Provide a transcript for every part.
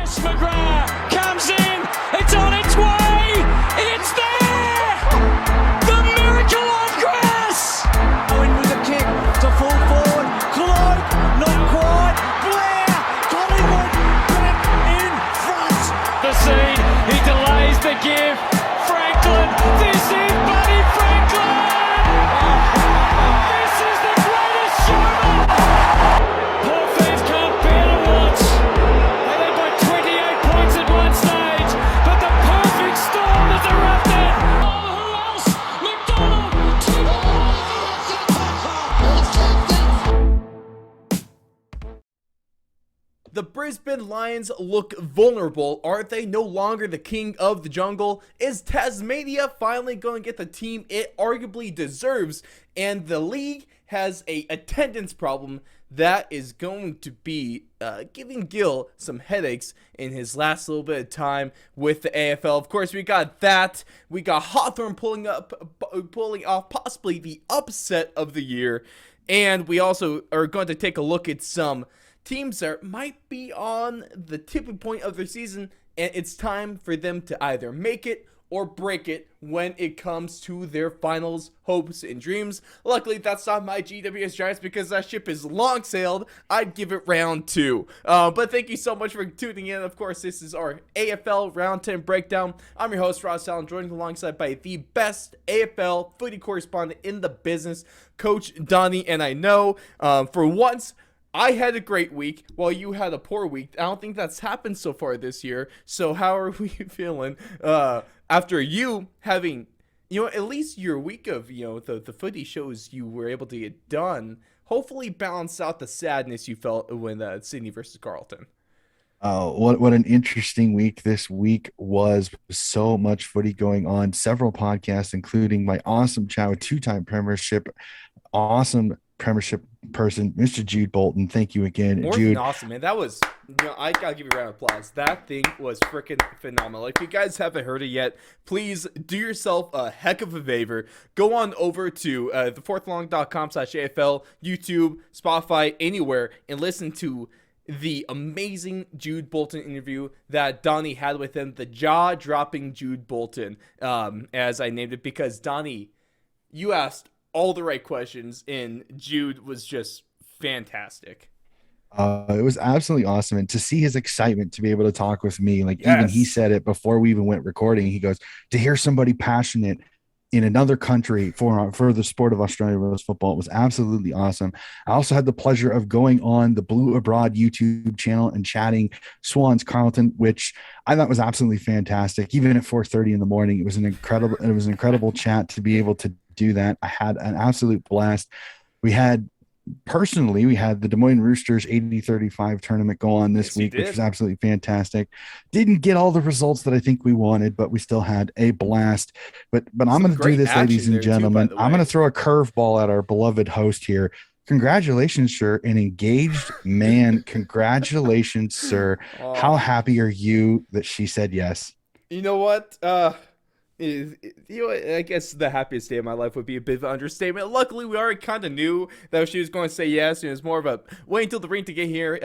McGrath comes in, it's on its way, it's there! The miracle on grass! Owen with a kick to full forward, Cloak, not quite, Blair, Collingwood, back in front. The seed, he delays the give, Franklin, this is Buddy Franklin! This is the greatest showman! Poor fans can't bear to watch. They led by 28 points at one stage, but the perfect storm has erupted. Oh, who else? McDonald! The Brisbane Lions look vulnerable. Are they no longer the king of the jungle? Is Tasmania finally going to get the team it arguably deserves? And the league has a attendance problem that is going to be giving Gil some headaches in his last little bit of time with the AFL. Of course, we got that. We got Hawthorn pulling off possibly the upset of the year. And we also are going to take a look at some teams that might be on the tipping point of their season, and it's time for them to either make it or break it when it comes to their finals, hopes, and dreams. Luckily, that's not my GWS Giants because that ship is long sailed. I'd give it round 2. But thank you so much for tuning in. Of course, this is our AFL Round 10 breakdown. I'm your host, Ross Allen, joined alongside by the best AFL footy correspondent in the business, Coach Donnie. And I know, for once, I had a great week while you had a poor week. I don't think that's happened so far this year. So how are we feeling after you having, at least your week of, the footy shows you were able to get done, hopefully balance out the sadness you felt when Sydney versus Carlton? What an interesting week this week was. So much footy going on. Several podcasts, including my awesome chat with two-time premiership person, Mr. Jude Bolton. Thank you again, More Jude. Than awesome, man. That was, I gotta give you a round of applause. That thing was freaking phenomenal. If you guys haven't heard it yet, please do yourself a heck of a favor. Go on over to thefourthlong.com/AFL, YouTube, Spotify, anywhere, and listen to the amazing Jude Bolton interview that Donnie had with him, the jaw-dropping Jude Bolton, as I named it, because Donnie, you asked all the right questions, and Jude was just fantastic. It was absolutely awesome. And to see his excitement to be able to talk with me, like Yes. even he said it before we even went recording, he goes, to hear somebody passionate in another country for the sport of Australian rules football was absolutely awesome. I also had the pleasure of going on the Blue Abroad YouTube channel and chatting Swans Carlton, which I thought was absolutely fantastic. Even at 4:30 in the morning, it was an incredible chat to be able to do that. I had an absolute blast. We had the Des Moines Roosters 80-35 tournament go on this week, which was absolutely fantastic. Didn't get all the results that I think we wanted, but we still had a blast. But I'm going to do this, ladies and gentlemen. I'm going to throw a curveball at our beloved host here. Congratulations, sir, an engaged man. Congratulations, sir. How happy are you that she said yes? You know what? I guess the happiest day of my life would be a bit of an understatement. Luckily, we already kind of knew that she was going to say yes. It was more of a wait until the ring to get here.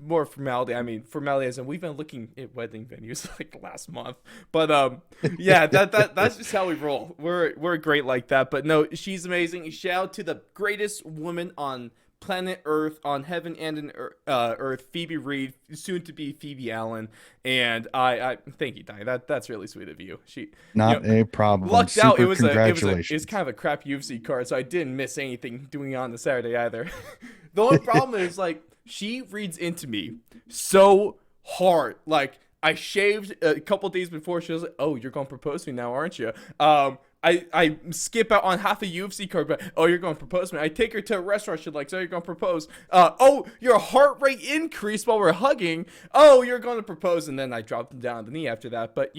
More formality. I mean, formality as in we've been looking at wedding venues like last month. But yeah, that's just how we roll. We're great like that. But no, she's amazing. Shout out to the greatest woman on planet Earth, on heaven and in Earth, Phoebe Reed, soon to be Phoebe Allen, and I thank you, Donnie. That's really sweet of you. She a problem. Lucked out. It was kind of a crap UFC card, so I didn't miss anything doing it on the Saturday either. The only problem is she reads into me so hard. Like I shaved a couple days before. She was like, "Oh, you're gonna propose to me now, aren't you?" I skip out on half a UFC card, but you're going to propose to me. I take her to a restaurant. She's like, so you're going to propose. Your heart rate increased while we're hugging. Oh, you're going to propose. And then I dropped him down on the knee after that. But,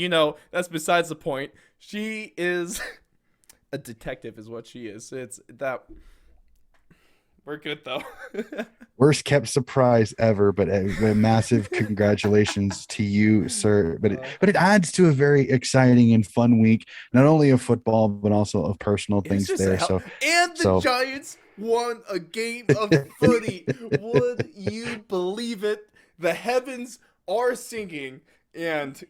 that's besides the point. She is a detective is what she is. It's that. We're good, though. Worst kept surprise ever, but a massive congratulations to you, sir. But it adds to a very exciting and fun week, not only of football, but also of personal things there. And the Giants won a game of footy. Would you believe it? The heavens are singing, and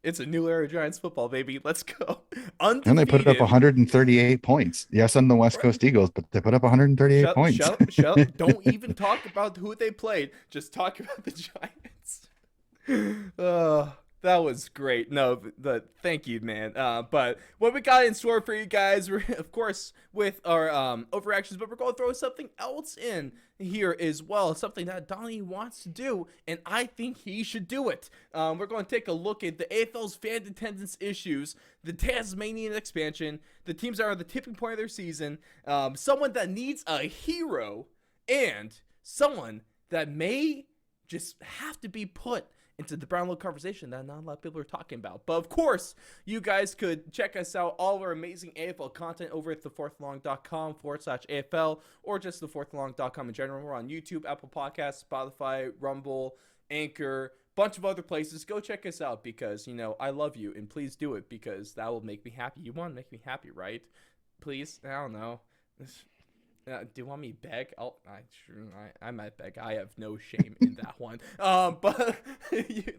it's a new era of Giants football, baby. Let's go. And they Undefeated. put up 138 points. Yes, on the West Coast Eagles, but they put up 138 points. Shut. Don't even talk about who they played. Just talk about the Giants. That was great. No, but thank you, man. But what we got in store for you guys, we're of course with our overreactions, but we're going to throw something else in here as well, something that Donnie wants to do, and I think he should do it. We're going to take a look at the AFL's fan attendance issues, the Tasmanian expansion, the teams that are at the tipping point of their season, someone that needs a hero, and someone that may just have to be put into the Brownlow conversation that not a lot of people are talking about. But of course, you guys could check us out, all of our amazing AFL content over at thefourthlong.com/AFL, or just thefourthlong.com in general. We're on YouTube, Apple Podcasts, Spotify, Rumble, Anchor, bunch of other places. Go check us out because, I love you, and please do it because that will make me happy. You want to make me happy, right? Please? I don't know. Do you want me to beg? I might beg. I have no shame in that one. But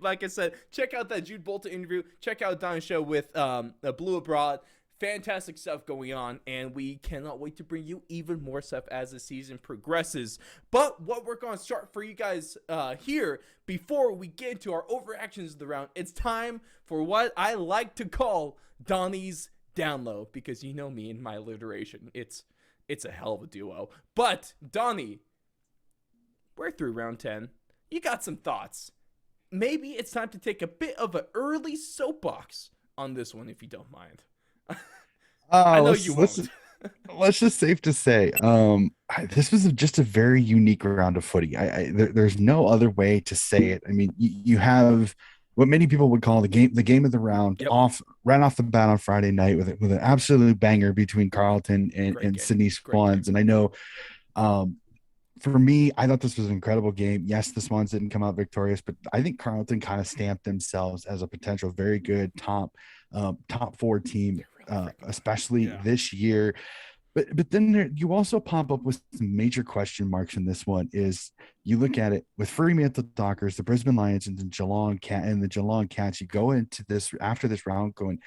like I said, check out that Jude Bolton interview. Check out Don's show with Blue Abroad. Fantastic stuff going on, and we cannot wait to bring you even more stuff as the season progresses. But what we're going to start for you guys here, before we get into our overactions of the round, it's time for what I like to call Donnie's Down Low, because you know me and my alliteration. It's a hell of a duo. But, Donnie, we're through round 10. You got some thoughts. Maybe it's time to take a bit of an early soapbox on this one, if you don't mind. I know you won't. Let's just safe to say, this was just a very unique round of footy. There's no other way to say it. I mean, you have what many people would call the game of the round. Yep. Ran off the bat on Friday night with an absolute banger between Carlton and Sydney Swans. And I know, for me, I thought this was an incredible game. Yes, the Swans didn't come out victorious, but I think Carlton kind of stamped themselves as a potential very good top 4 team, especially this year. But then you also pop up with some major question marks in this one. Is you look at it with Fremantle Dockers, the Brisbane Lions, and the Geelong Cats. You go into this after this round going,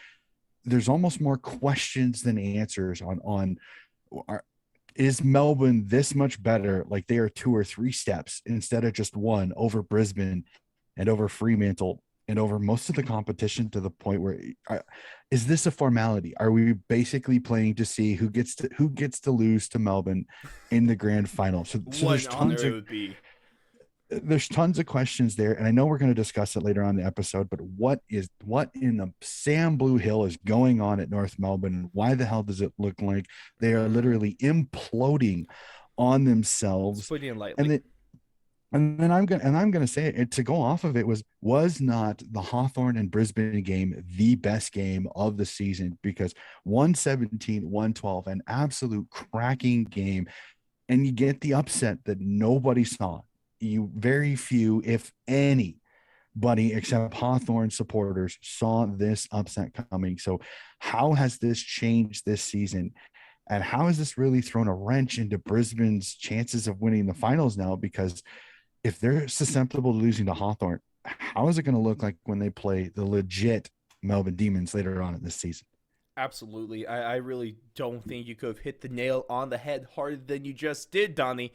there's almost more questions than answers on is Melbourne this much better? Like they are 2 or 3 steps instead of just one over Brisbane and over Fremantle and over most of the competition, to the point where is this a formality? Are we basically playing to see who gets to lose to Melbourne in the grand final? So there's tons of questions there, and I know we're going to discuss it later on in the episode, but what in the Sam Blue Hill is going on at North Melbourne, and why the hell does it look like they are literally imploding on themselves? Putting it lightly. And then I'm gonna say it, to go off of it, was not the Hawthorn and Brisbane game the best game of the season? Because 117-112, an absolute cracking game, and you get the upset that nobody saw. Very few, if anybody, except Hawthorn supporters, saw this upset coming. So how has this changed this season? And how has this really thrown a wrench into Brisbane's chances of winning the finals now? Because if they're susceptible to losing to Hawthorn, how is it going to look like when they play the legit Melbourne Demons later on in this season? Absolutely. I really don't think you could have hit the nail on the head harder than you just did, Donnie,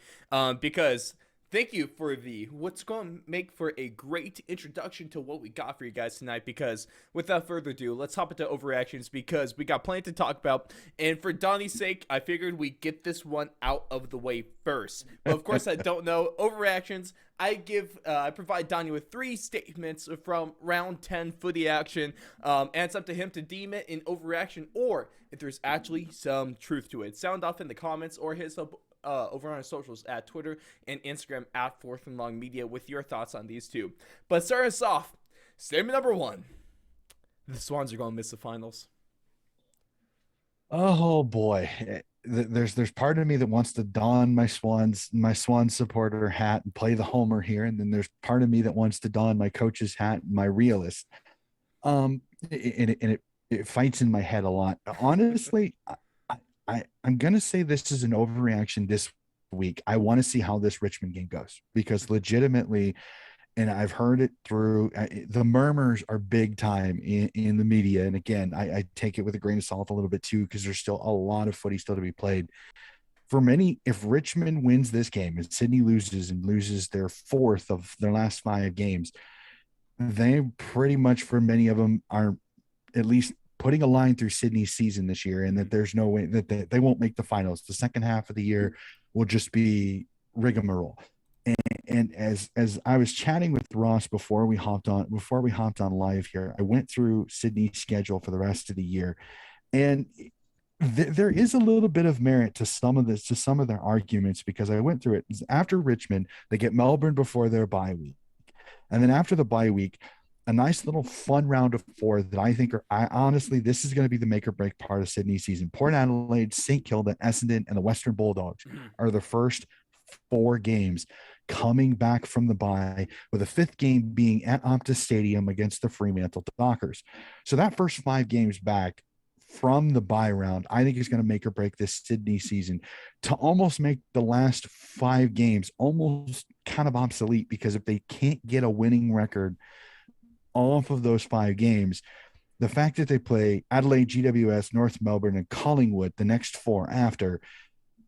because thank you for what's going to make for a great introduction to what we got for you guys tonight, because without further ado, let's hop into overreactions, because we got plenty to talk about. And for Donnie's sake, I figured we'd get this one out of the way first. But of course, I don't know. Overreactions, I provide Donnie with 3 statements from round 10 footy action, and it's up to him to deem it an overreaction or if there's actually some truth to it. Sound off in the comments or hit us up over on our socials at Twitter and Instagram at Fourth and Long Media with your thoughts on these two. But start us off, statement number 1: the Swans are going to miss the finals. Oh boy, there's part of me that wants to don my Swans supporter hat and play the homer here, and then there's part of me that wants to don my coach's hat and my realist. It fights in my head a lot. Honestly, I'm going to say this is an overreaction this week. I want to see how this Richmond game goes, because legitimately, and I've heard it through the murmurs are big time in the media. And again, I take it with a grain of salt a little bit too, because there's still a lot of footy still to be played. For many, if Richmond wins this game and Sydney loses and loses their fourth of their last 5 games, they pretty much, for many of them, are at least putting a line through Sydney's season this year, and that there's no way that they won't make the finals. The second half of the year will just be rigmarole. And as I was chatting with Ross before we hopped on live here, I went through Sydney's schedule for the rest of the year, and there is a little bit of merit to some of their arguments, because I went through it. After Richmond, they get Melbourne before their bye week, and then after the bye week, a nice little fun round of 4 that I think honestly, this is going to be the make or break part of Sydney's season. Port Adelaide, St Kilda, Essendon, and the Western Bulldogs are the first 4 games coming back from the bye, with a 5th game being at Optus Stadium against the Fremantle Dockers. So that first 5 games back from the bye round, I think is going to make or break this Sydney season, to almost make the last 5 games almost kind of obsolete, because if they can't get a winning record off of those 5 games, the fact that they play Adelaide, GWS, North Melbourne, and Collingwood the next 4 after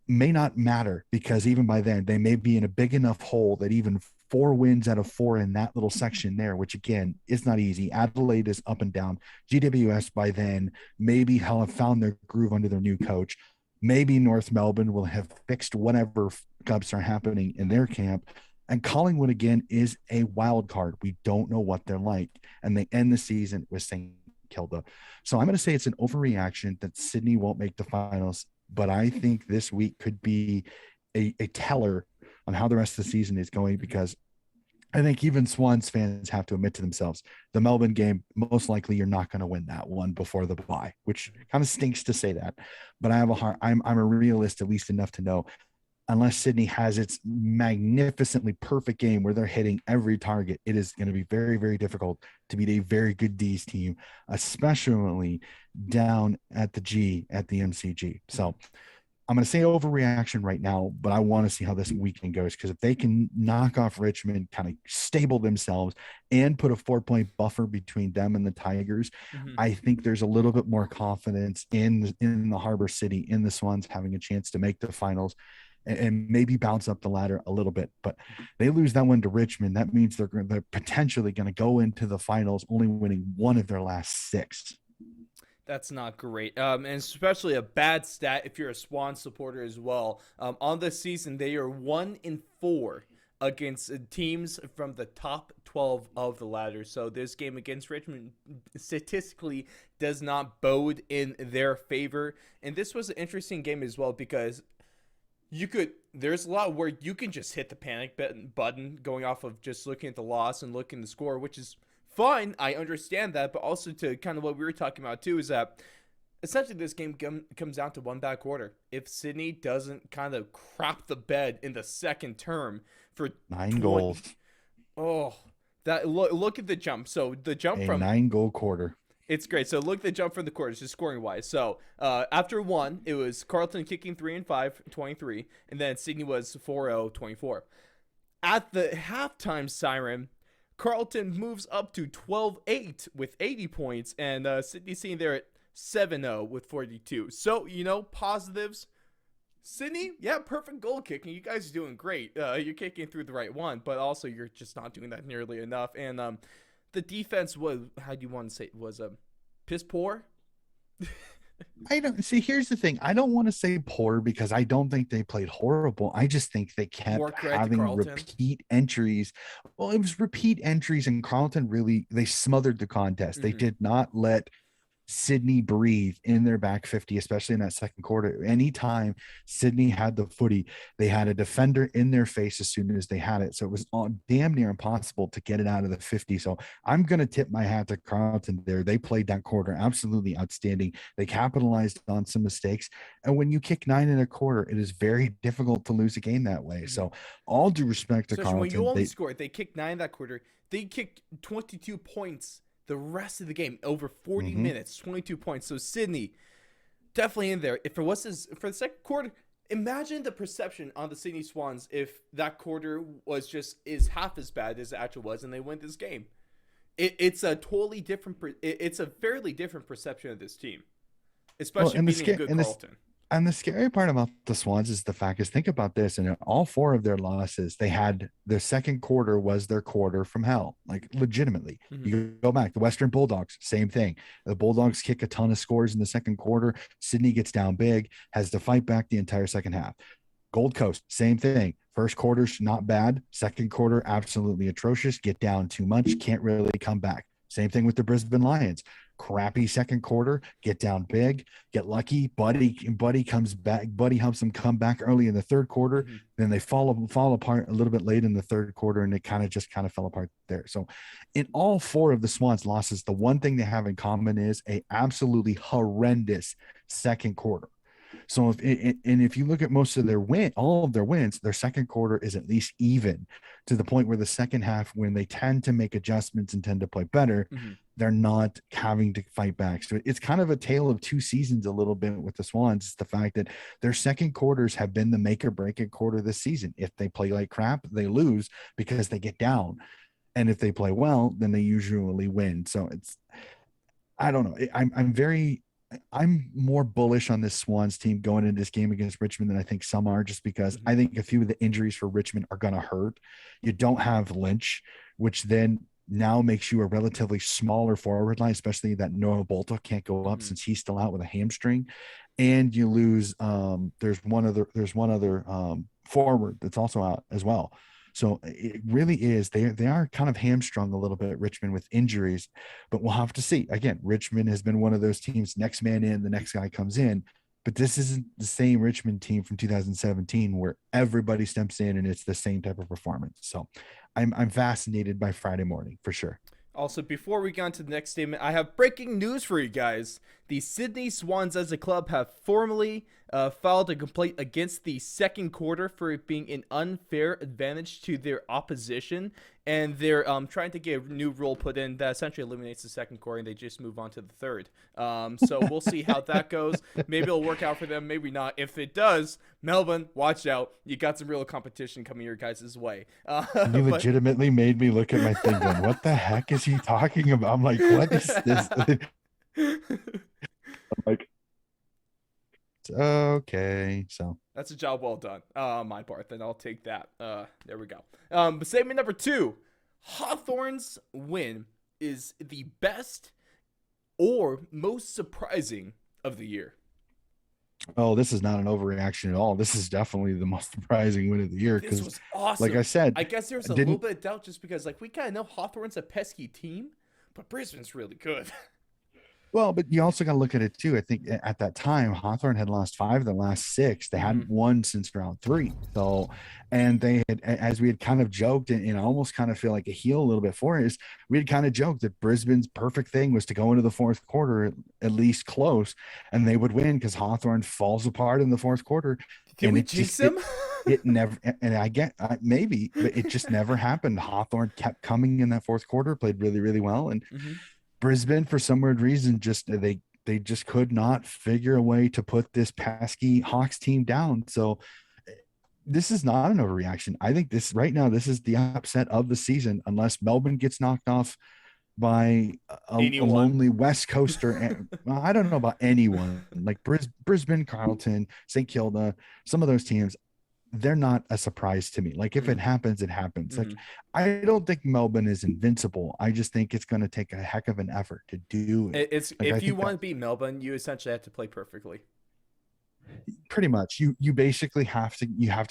may not matter, because even by then they may be in a big enough hole that even 4 wins out of 4 in that little section there, which again is not easy. Adelaide is up and down. GWS by then maybe have found their groove under their new coach. Maybe North Melbourne will have fixed whatever cups are happening in their camp. And Collingwood, again, is a wild card. We don't know what they're like. And they end the season with St Kilda. So I'm going to say it's an overreaction that Sydney won't make the finals. But I think this week could be a teller on how the rest of the season is going, because I think even Swans fans have to admit to themselves, the Melbourne game, most likely you're not going to win that one before the bye, which kind of stinks to say that. But I'm a realist, at least enough to know, unless Sydney has its magnificently perfect game where they're hitting every target, it is going to be very, very difficult to beat a very good D's team, especially down at the MCG. So I'm going to say overreaction right now, but I want to see how this weekend goes, because if they can knock off Richmond, kind of stable themselves, and put a 4-point buffer between them and the Tigers, I think there's a little bit more confidence in the Harbor City, in the Swans having a chance to make the finals and maybe bounce up the ladder a little bit. But they lose that one to Richmond, that means they're potentially going to go into the finals only winning 1 of their last 6. That's not great, and especially a bad stat if you're a Swan supporter as well. On this season, they are 1-4 against teams from the top 12 of the ladder. So this game against Richmond statistically does not bode in their favor. And this was an interesting game as well, because there's a lot where you can just hit the panic button going off of just looking at the loss and looking at the score, which is fine. I understand that, but also to kind of what we were talking about too, is that essentially this game comes down to one bad quarter. If Sydney doesn't kind of crap the bed in the second term for 9 goals. Oh, that look at the jump. So the jump from 9-goal quarter. It's great. So look at the jump from the quarters, just scoring wise. So after 1, it was Carlton kicking 3 and 5, 23, and then Sydney was 4-0, 24. At the halftime siren, Carlton moves up to 12-8 with 80 points, and Sydney sitting there at 7-0 with 42. So, positives. Sydney, yeah, perfect goal kicking. You guys are doing great. You're kicking through the right one, but also you're just not doing that nearly enough. And the defense was, how do you want to say it, was piss poor? I don't see. Here's the thing. I don't want to say poor, because I don't think they played horrible. I just think they kept having repeat entries. Well, it was repeat entries, and Carlton they smothered the contest. They did not let Sydney breathe in their back 50, especially in that second quarter. Anytime Sydney had the footy, they had a defender in their face as soon as they had it. So it was damn near impossible to get it out of the 50. So I'm going to tip my hat to Carlton there. They played that quarter absolutely outstanding. They capitalized on some mistakes. And when you kick 9 and a quarter, it is very difficult to lose a game that way. So all due respect to Carlton. When you only scored, they kicked 9 that quarter. They kicked 22 points the rest of the game, over 40 minutes, 22 points. So Sydney definitely in there. If it was for the second quarter, imagine the perception on the Sydney Swans if that quarter is half as bad as it actually was, and they win this game. It's a totally different. It's a fairly different perception of this team, especially beating a good Carlton. And the scary part about the Swans is think about this, and in all 4 of their losses, they had their second quarter was their quarter from hell, like legitimately. Mm-hmm. You go back, the Western Bulldogs, same thing. The Bulldogs kick a ton of scores in the second quarter. Sydney gets down big, has to fight back the entire second half. Gold Coast, same thing. First quarter's not bad. Second quarter, absolutely atrocious. Get down too much, can't really come back. Same thing with the Brisbane Lions. Crappy second quarter, get down big, get lucky. Buddy comes back. Buddy helps them come back early in the third quarter. Mm-hmm. Then they fall apart a little bit late in the third quarter, and it kind of fell apart there. So, in all 4 of the Swans' losses, the one thing they have in common is a absolutely horrendous second quarter. So if you look at all of their wins, their second quarter is at least even, to the point where the second half, when they tend to make adjustments and tend to play better, mm-hmm. they're not having to fight back. So it's kind of a tale of 2 seasons a little bit with the Swans. It's the fact that their second quarters have been the make or break it quarter this season. If they play like crap, they lose because they get down. And if they play well, then they usually win. So I don't know. I'm more bullish on this Swans team going into this game against Richmond than I think some are, just because I think a few of the injuries for Richmond are going to hurt. You don't have Lynch, which then now makes you a relatively smaller forward line, especially that Noah Bolta can't go up since he's still out with a hamstring. And you lose there's one other forward that's also out as well. So it really is, they are kind of hamstrung a little bit, Richmond, with injuries, but we'll have to see. Again, Richmond has been one of those teams, next man in, the next guy comes in, but this isn't the same Richmond team from 2017 where everybody steps in and it's the same type of performance. So I'm fascinated by Friday morning for sure. Also, before we get on to the next statement, I have breaking news for you guys. The Sydney Swans as a club have formally filed a complaint against the second quarter for it being an unfair advantage to their opposition. And they're trying to get a new rule put in that essentially eliminates the second quarter, and they just move on to the third. So we'll see how that goes. Maybe it'll work out for them, maybe not. If it does, Melbourne, watch out. You got some real competition coming your guys' way. You legitimately made me look at my thing going, what the heck is he talking about? I'm like, what is this? I'm like, okay, so that's a job well done on my part. Then I'll take that. There we go. But statement number 2, Hawthorn's win is the best or most surprising of the year. Oh, this is not an overreaction at all. This is definitely the most surprising win of the year. This was awesome. Like I said, I guess there's a little bit of doubt just because we kind of know Hawthorn's a pesky team, but Brisbane's really good. Well, but you also got to look at it too. I think at that time, Hawthorn had lost 5 of the last 6. They hadn't won since round 3. So, and they had, as we had kind of joked, and almost kind of feel like a heel a little bit for us, we had kind of joked that Brisbane's perfect thing was to go into the fourth quarter at least close, and they would win because Hawthorn falls apart in the fourth quarter. Did we jinx him? It never, and maybe, but it just never happened. Hawthorn kept coming in that fourth quarter, played really, really well, and Brisbane, for some weird reason, just they just could not figure a way to put this pesky Hawks team down. So this is not an overreaction. I think this is the upset of the season, unless Melbourne gets knocked off by a lonely West Coaster. And I don't know about anyone like Brisbane, Carlton, St. Kilda, some of those teams. They're not a surprise to me. Like if it happens, it happens. Like I don't think Melbourne is invincible. I just think it's going to take a heck of an effort to do it. If you want to beat Melbourne, you essentially have to play perfectly. Pretty much. You basically have to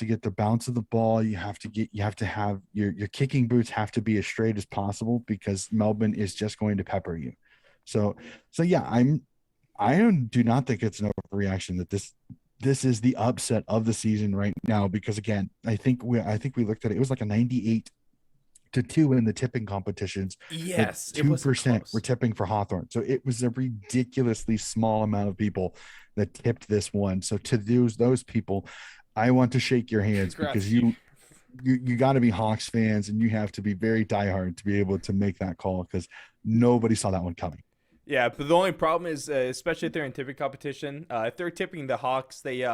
get the bounce of the ball. You have to have your kicking boots have to be as straight as possible because Melbourne is just going to pepper you. So yeah, I do not think it's an overreaction that this is the upset of the season right now, because again, I think we looked at it. It was like a 98-2 in the tipping competitions. Yes, 2% were tipping for Hawthorn. So it was a ridiculously small amount of people that tipped this one. So to those people, I want to shake your hands. Congrats. Because you got to be Hawks fans and you have to be very diehard to be able to make that call because nobody saw that one coming. Yeah, but the only problem is, especially if they're in tipping competition, if they're tipping the Hawks, they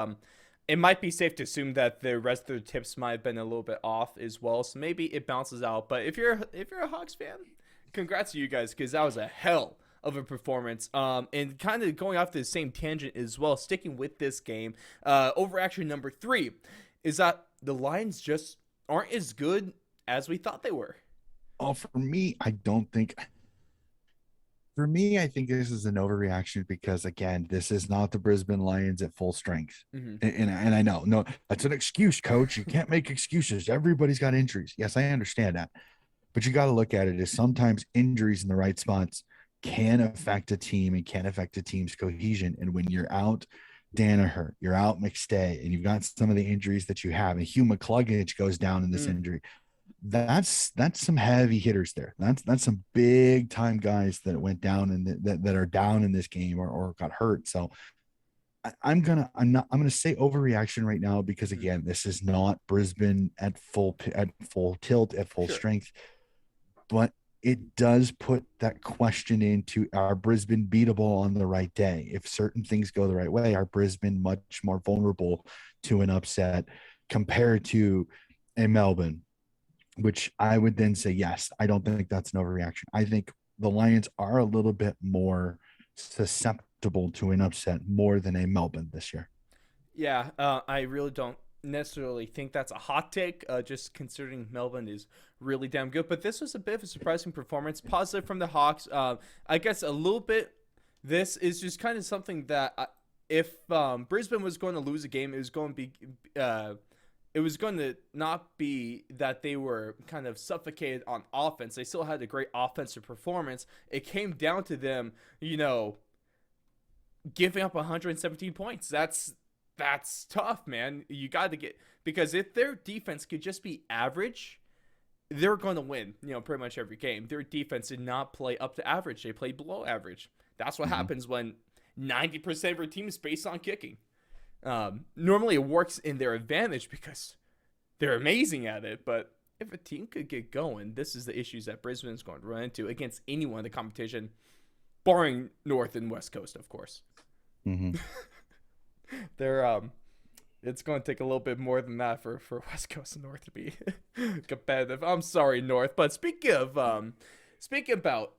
it might be safe to assume that the rest of their tips might have been a little bit off as well. So maybe it bounces out. But if you're a Hawks fan, congrats to you guys, because that was a hell of a performance. And kind of going off the same tangent as well, sticking with this game, overreaction number 3 is that the Lions just aren't as good as we thought they were. Oh, for me, I don't think. For me, I think this is an overreaction because, again, this is not the Brisbane Lions at full strength. And I know, no, that's an excuse, coach. You can't make excuses. Everybody's got injuries. Yes, I understand that. But you got to look at it as sometimes injuries in the right spots can affect a team and can affect a team's cohesion. And when you're out Danaher, you're out McStay, and you've got some of the injuries that you have, and Hugh McCluggage goes down in this injury. That's some heavy hitters there. That's some big time guys that went down and that are down in this game or got hurt. So I'm gonna say overreaction right now because, again, this is not Brisbane at full tilt, at full strength, but it does put that question into, are Brisbane beatable on the right day? If certain things go the right way, are Brisbane much more vulnerable to an upset compared to a Melbourne? Which I would then say, yes, I don't think that's an overreaction. I think the Lions are a little bit more susceptible to an upset more than a Melbourne this year. Yeah, I really don't necessarily think that's a hot take, just considering Melbourne is really damn good. But this was a bit of a surprising performance, positive from the Hawks. I guess a little bit, this is just kind of something that if Brisbane was going to lose a game, it was going to be... it was going to not be that they were kind of suffocated on offense. They still had a great offensive performance. It came down to them, giving up 117 points. That's tough, man. You got to get, because if their defense could just be average, they're going to win, pretty much every game. Their defense did not play up to average. They played below average. That's what happens when 90% of your team is based on kicking. Normally it works in their advantage because they're amazing at it, but if a team could get going, this is the issues that Brisbane is going to run into against anyone in the competition, barring North and West Coast, of course. They're it's going to take a little bit more than that for West Coast and North to be competitive. I'm sorry, North, but speaking about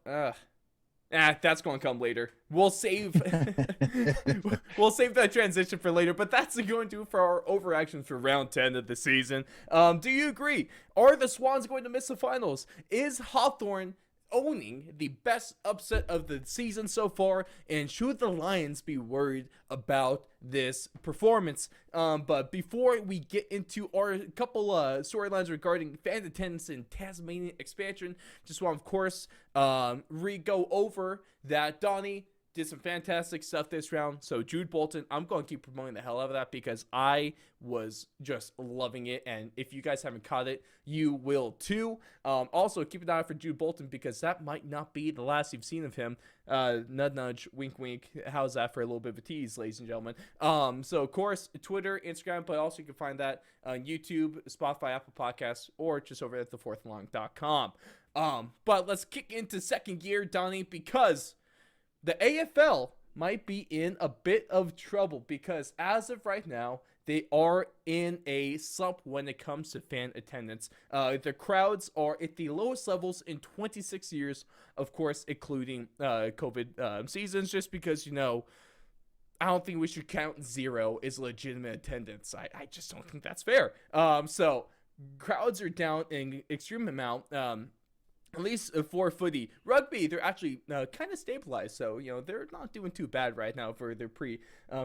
that's going to come later. We'll save that transition for later, but that's going to do for our overreactions for round 10 of the season. Do you agree? Are the Swans going to miss the finals? Is Hawthorn owning the best upset of the season so far, and should the Lions be worried about this performance? But before we get into our couple storylines regarding fan attendance and Tasmanian expansion, just want, of course, go over that Donnie did some fantastic stuff this round. So Jude Bolton, I'm going to keep promoting the hell out of that because I was just loving it. And if you guys haven't caught it, you will too. Also, keep an eye out for Jude Bolton because that might not be the last you've seen of him. Nudge, nudge, wink, wink. How's that for a little bit of a tease, ladies and gentlemen? So, of course, Twitter, Instagram, but also you can find that on YouTube, Spotify, Apple Podcasts, or just over at thefourthlong.com. But let's kick into second gear, Donnie, because the AFL might be in a bit of trouble because as of right now, they are in a slump when it comes to fan attendance. The crowds are at the lowest levels in 26 years, of course, including COVID seasons, just because, I don't think we should count 0 as legitimate attendance. I just don't think that's fair. So crowds are down in extreme amount. At least for footy. Rugby, they're actually kind of stabilized, so they're not doing too bad right now for their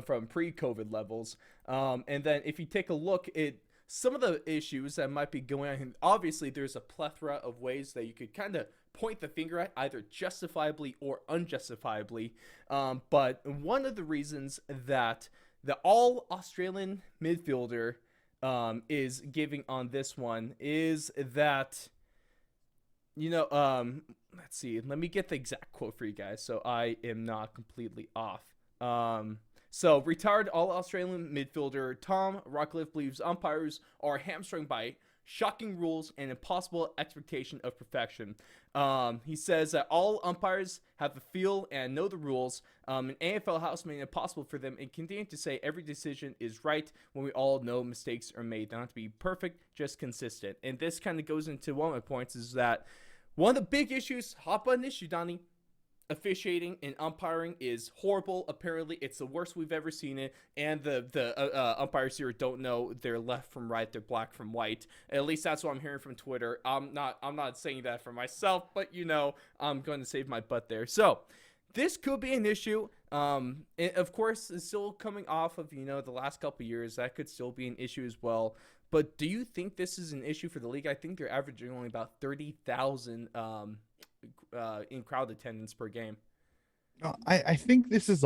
from pre-COVID levels. And then if you take a look at some of the issues that might be going on, and obviously there's a plethora of ways that you could kind of point the finger at, either justifiably or unjustifiably. But one of the reasons that the all-Australian midfielder is giving on this one is that, let's see. Let me get the exact quote for you guys so I am not completely off. So, retired All-Australian midfielder Tom Rockcliffe believes umpires are hamstrung by shocking rules, and impossible expectation of perfection. He says that all umpires have the feel and know the rules. An AFL house made it impossible for them and continue to say every decision is right when we all know mistakes are made. They don't have to be perfect, just consistent. And this kind of goes into one of my points, is that one of the big issues, hot button issue, Donnie, officiating and umpiring is horrible. Apparently, it's the worst we've ever seen it, and the umpires here don't know they're left from right, they're black from white. At least that's what I'm hearing from Twitter. I'm not saying that for myself, but I'm going to save my butt there. So this could be an issue. Of course, it's still coming off of the last couple of years. That could still be an issue as well. But do you think this is an issue for the league? I think they're averaging only about 30,000 in crowd attendance per game. I think this is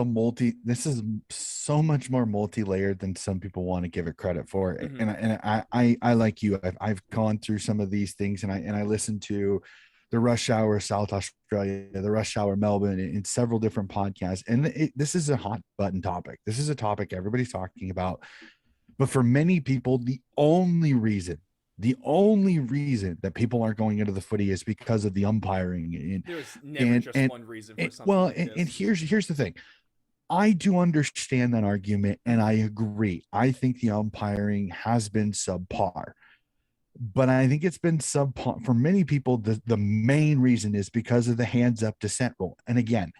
so much more multi-layered than some people want to give it credit for. Mm-hmm. And I like you, I've gone through some of these things, and I listened to the Rush Hour South Australia, the Rush Hour Melbourne, in several different podcasts. And this is a hot button topic. This is a topic everybody's talking about. But for many people, the only reason that people aren't going into the footy is because of the umpiring. There's never just one reason for something. Well, like and here's the thing. I do understand that argument, and I agree. I think the umpiring has been subpar. But I think it's been subpar for many people. The main reason is because of the hands up dissent rule. And again,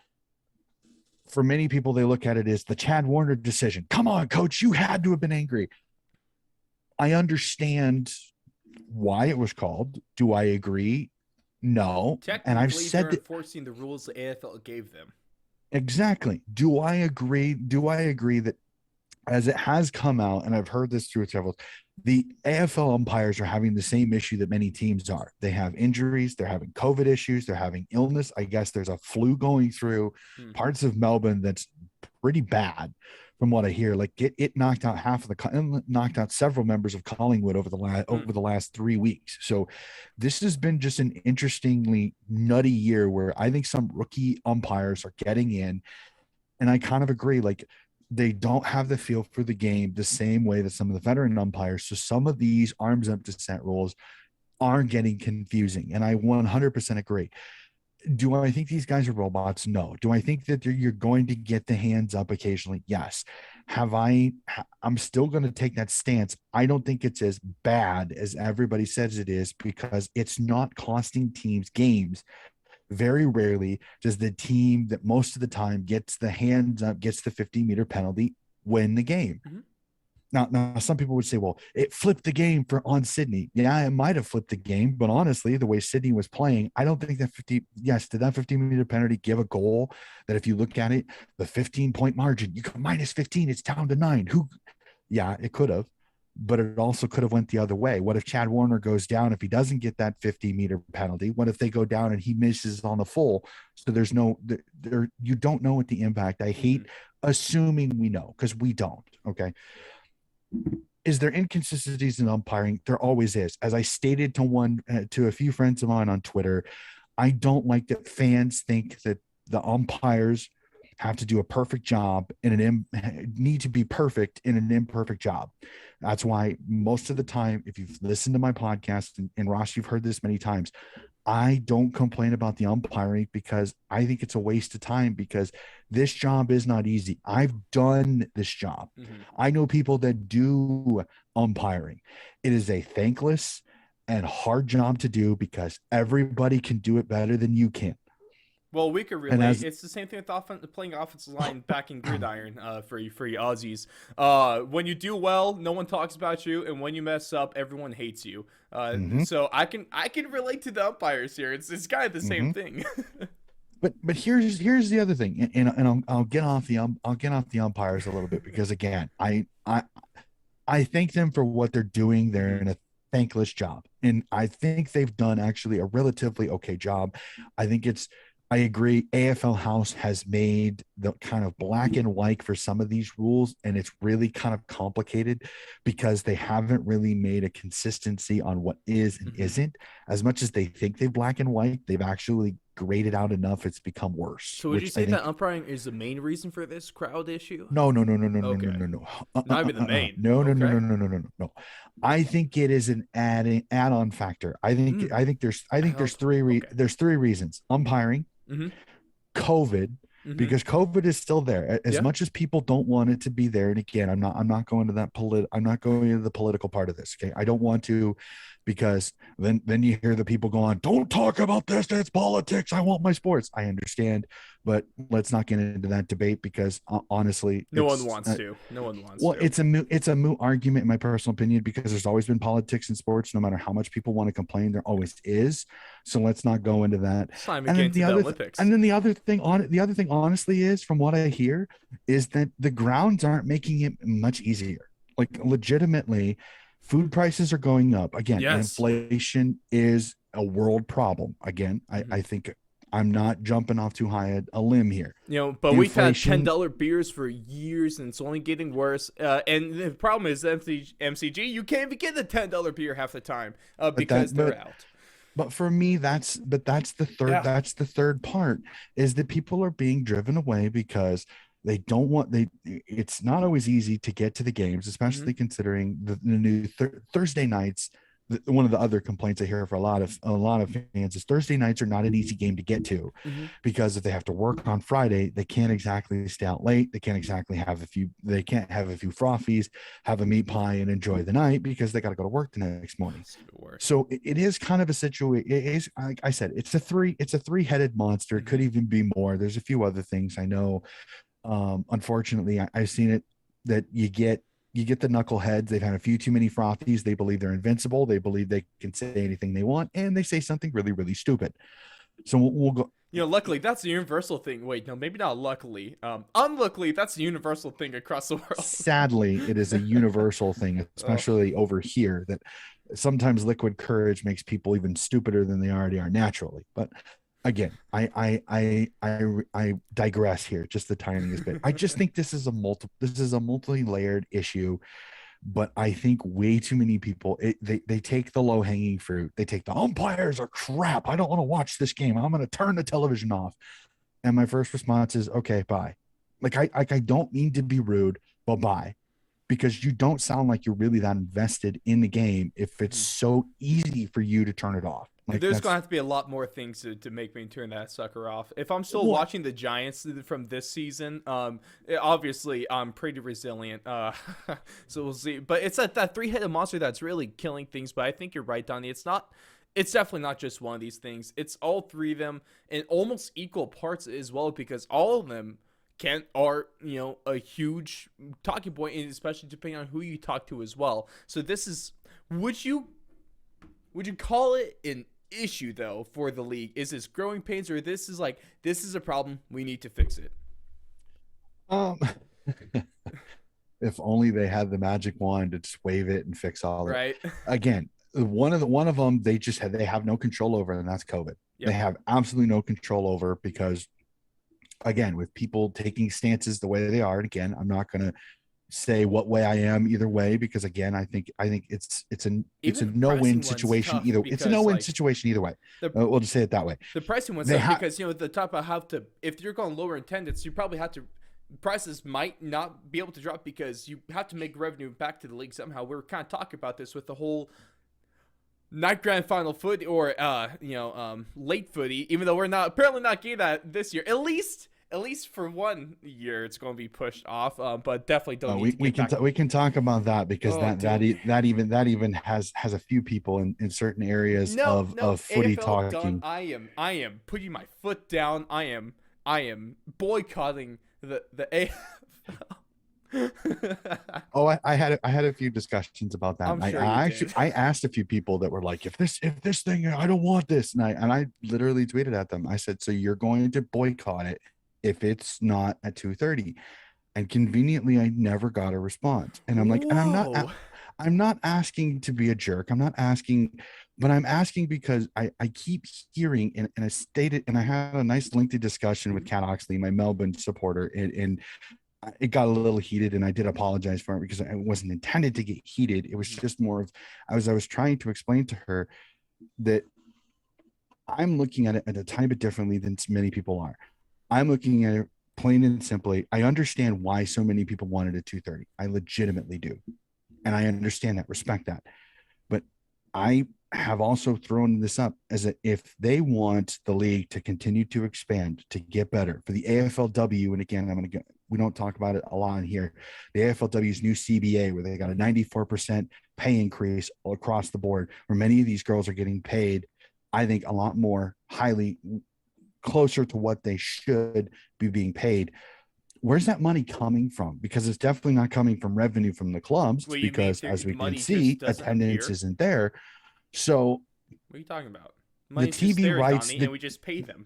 for many people, they look at it as the Chad Warner decision. Come on, coach, you had to have been angry. I understand why it was called. Do I agree? No. And I've said that enforcing the rules the AFL gave them. Exactly. Do I agree? That as it has come out, and I've heard this through several, the AFL umpires are having the same issue that many teams are. They have injuries, they're having COVID issues, they're having illness. I guess there's a flu going through parts of Melbourne that's pretty bad from what I hear. Like it knocked out knocked out several members of Collingwood over the last 3 weeks. So this has been just an interestingly nutty year where I think some rookie umpires are getting in, and I kind of agree. Like, they don't have the feel for the game the same way that some of the veteran umpires. So some of these arms up dissent rules are getting confusing. And I 100% agree. Do I think these guys are robots? No. Do I think that you're going to get the hands up occasionally? Yes. I'm still going to take that stance. I don't think it's as bad as everybody says it is, because it's not costing teams games. Very rarely does the team that most of the time gets the hands up, gets the 50-meter penalty, win the game. Mm-hmm. Now, some people would say, well, it flipped the game on Sydney. Yeah, it might have flipped the game, but honestly, the way Sydney was playing, I don't think that did that 50-meter penalty give a goal that, if you look at it, the 15-point margin, you go minus 15, it's down to 9. Yeah, it could have. But it also could have went the other way. What if Chad Warner goes down if he doesn't get that 50-meter penalty? What if they go down and he misses on the full? So there's you don't know what the impact. I hate assuming we know, because we don't. Okay. Is there inconsistencies in umpiring? There always is. As I stated to a few friends of mine on Twitter, I don't like that fans think that the umpires have to do a perfect job need to be perfect in an imperfect job. That's why most of the time, if you've listened to my podcast, and Ross, you've heard this many times, I don't complain about the umpiring, because I think it's a waste of time, because this job is not easy. I've done this job. Mm-hmm. I know people that do umpiring. It is a thankless and hard job to do, because everybody can do it better than you can. Well, we could relate. It's the same thing with playing offensive line back in gridiron for you Aussies. When you do well, no one talks about you, and when you mess up, everyone hates you. So I can relate to the umpires here. It's kind of the same thing. But here's the other thing, and I'll get off the umpires a little bit, because again, I thank them for what they're doing. They're in a thankless job, and I think they've done actually a relatively okay job. I agree. AFL House has made the kind of black and white for some of these rules, and it's really kind of complicated, because they haven't really made a consistency on what is and isn't. As much as they think they've black and white, they've actually graded out enough, it's become worse. So would you say that umpiring is the main reason for this crowd issue? No. Okay. Not even the main. No. I think it is an add-on factor. I think there's three reasons: umpiring, COVID, because COVID is still there. As much as people don't want it to be there, and again, I'm not going to the political part of this. Okay, I don't want to, because then you hear the people going, "Don't talk about this. It's politics. I want my sports." I understand, but let's not get into that debate, because honestly, no one wants to. Well, it's a moot argument, in my personal opinion, because there's always been politics in sports. No matter how much people want to complain, there always is. So let's not go into that. And then the other thing, honestly, is, from what I hear, is that the grounds aren't making it much easier. Like, legitimately, food prices are going up again. Yes. Inflation is a world problem. Again, I think I'm not jumping off too high a limb here. But we've had $10 beers for years, and it's only getting worse. And the problem is, MCG, you can't even get the $10 beer half the time because they're out. But for me, that's the third. Yeah. That's the third part, is that people are being driven away because they don't want. It's not always easy to get to the games, especially considering the new Thursday nights. One of the other complaints I hear for a lot of fans is Thursday nights are not an easy game to get to, because if they have to work on Friday, they can't exactly stay out late. They can't exactly have a few frothies, have a meat pie, and enjoy the night, because they got to go to work the next morning. So it is kind of a situation. It is, like I said, it's a three-headed monster. It could even be more. There's a few other things I know. Unfortunately, I've seen it, that you get the knuckleheads. They've had a few too many frothies. They believe they're invincible. They believe they can say anything they want, and they say something really, really stupid. So we'll go. Luckily, that's the universal thing. Wait, no, maybe not luckily. Unluckily, that's the universal thing across the world. Sadly, it is a universal thing, especially over here, that sometimes liquid courage makes people even stupider than they already are naturally. But again, I digress here just the tiniest bit. I just think this is a multi-layered issue, but I think way too many people, they take the low-hanging fruit. They take the umpires are crap. I don't want to watch this game. I'm going to turn the television off. And my first response is, okay, bye. I don't mean to be rude, but bye. Because you don't sound like you're really that invested in the game if it's so easy for you to turn it off. There's going to have to be a lot more things to make me turn that sucker off. If I'm still watching the Giants from this season, obviously I'm pretty resilient. So we'll see. But it's that three-headed monster that's really killing things. But I think you're right, Donnie. It's definitely not just one of these things. It's all three of them in almost equal parts as well, because all of them are a huge talking point, and especially depending on who you talk to as well. So this is, would you call it an issue though for the league? Is this growing pains, or this is a problem, we need to fix it? If only they had the magic wand to just wave it and fix all right. Again, one of them they have no control over, and that's COVID. Yep. They have absolutely no control over, because again, with people taking stances the way they are, and again, I'm not going to say what way I am either way, because again, I think it's a no-win situation either. It's a no-win situation either way. We'll just say it that way. The pricing one's tough because the top of if you're going lower attendance, you probably have to. Prices might not be able to drop because you have to make revenue back to the league somehow. We were kind of talking about this with the whole night grand final footy, or late footy, even though we're apparently not getting that this year. At least for 1 year, it's going to be pushed off. But definitely don't. We can talk about that, because that even has a few people in certain areas of footy AFL talking. Done. I am putting my foot down. I am boycotting the AFL. I had a few discussions about that. I asked a few people that were like, if this thing, I don't want this, and I literally tweeted at them. I said, so you're going to boycott it if it's not at 2:30? And conveniently, I never got a response. And I'm like, and I'm not asking to be a jerk. I'm not asking, but I'm asking because I keep hearing, and I stated, and I had a nice lengthy discussion with Kat Oxley, my Melbourne supporter, and it got a little heated, and I did apologize for it, because it wasn't intended to get heated. It was just more of, I was trying to explain to her that I'm looking at it a tiny bit differently than many people are. I'm looking at it plain and simply. I understand why so many people wanted a 2:30. I legitimately do. And I understand that, respect that. But I have also thrown this up as if they want the league to continue to expand, to get better for the AFLW. And again, we don't talk about it a lot in here. The AFLW's new CBA, where they got a 94% pay increase all across the board, where many of these girls are getting paid, I think, a lot more highly closer to what they should be being paid. Where's that money coming from? Because it's definitely not coming from revenue from the clubs, because as we can see, attendance isn't there. So what are you talking about? The TV rights, and we just pay them.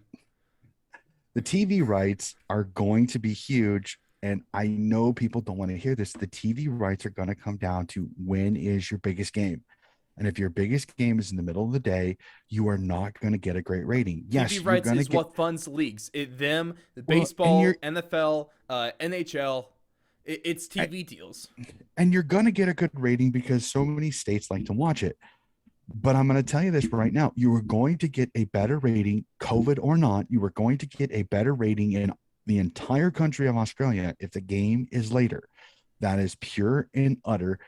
The TV rights are going to be huge. And I know people don't want to hear this. The TV rights are going to come down to when is your biggest game. And if your biggest game is in the middle of the day, you are not going to get a great rating. Yes, TV rights is what funds leagues. The baseball, NFL, NHL. It's TV deals. And you're going to get a good rating because so many states like to watch it. But I'm going to tell you this right now. You are going to get a better rating, COVID or not. You are going to get a better rating in the entire country of Australia if the game is later. That is pure and utter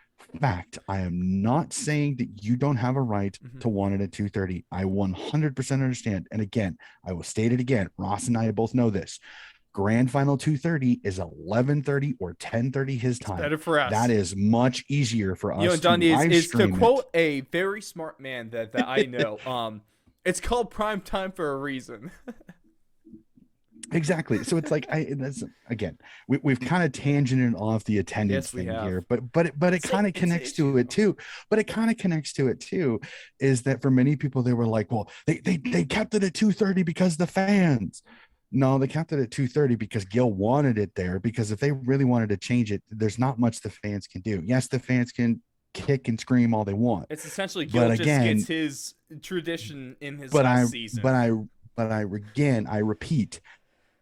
fact. I am not saying that you don't have a right to want it at 2:30. I 100% understand. And again, I will state it again. Ross and I both know this. Grand final 2:30 is 11:30 or 10:30 his time. It's better for us. That is much easier for us. You know, Donnie, is to quote a very smart man that I know. It's called prime time for a reason. Exactly. So it's like again, we've kind of tangented off the attendance thing here, but it kind of connects to it too. But it kind of connects to it too, is that for many people they were like, well, they kept it at 2:30 because the fans. No, they kept it at 2:30 because Gil wanted it there, because if they really wanted to change it, there's not much the fans can do. Yes, the fans can kick and scream all they want. It's essentially Gil just gets his tradition in his last season. But I repeat,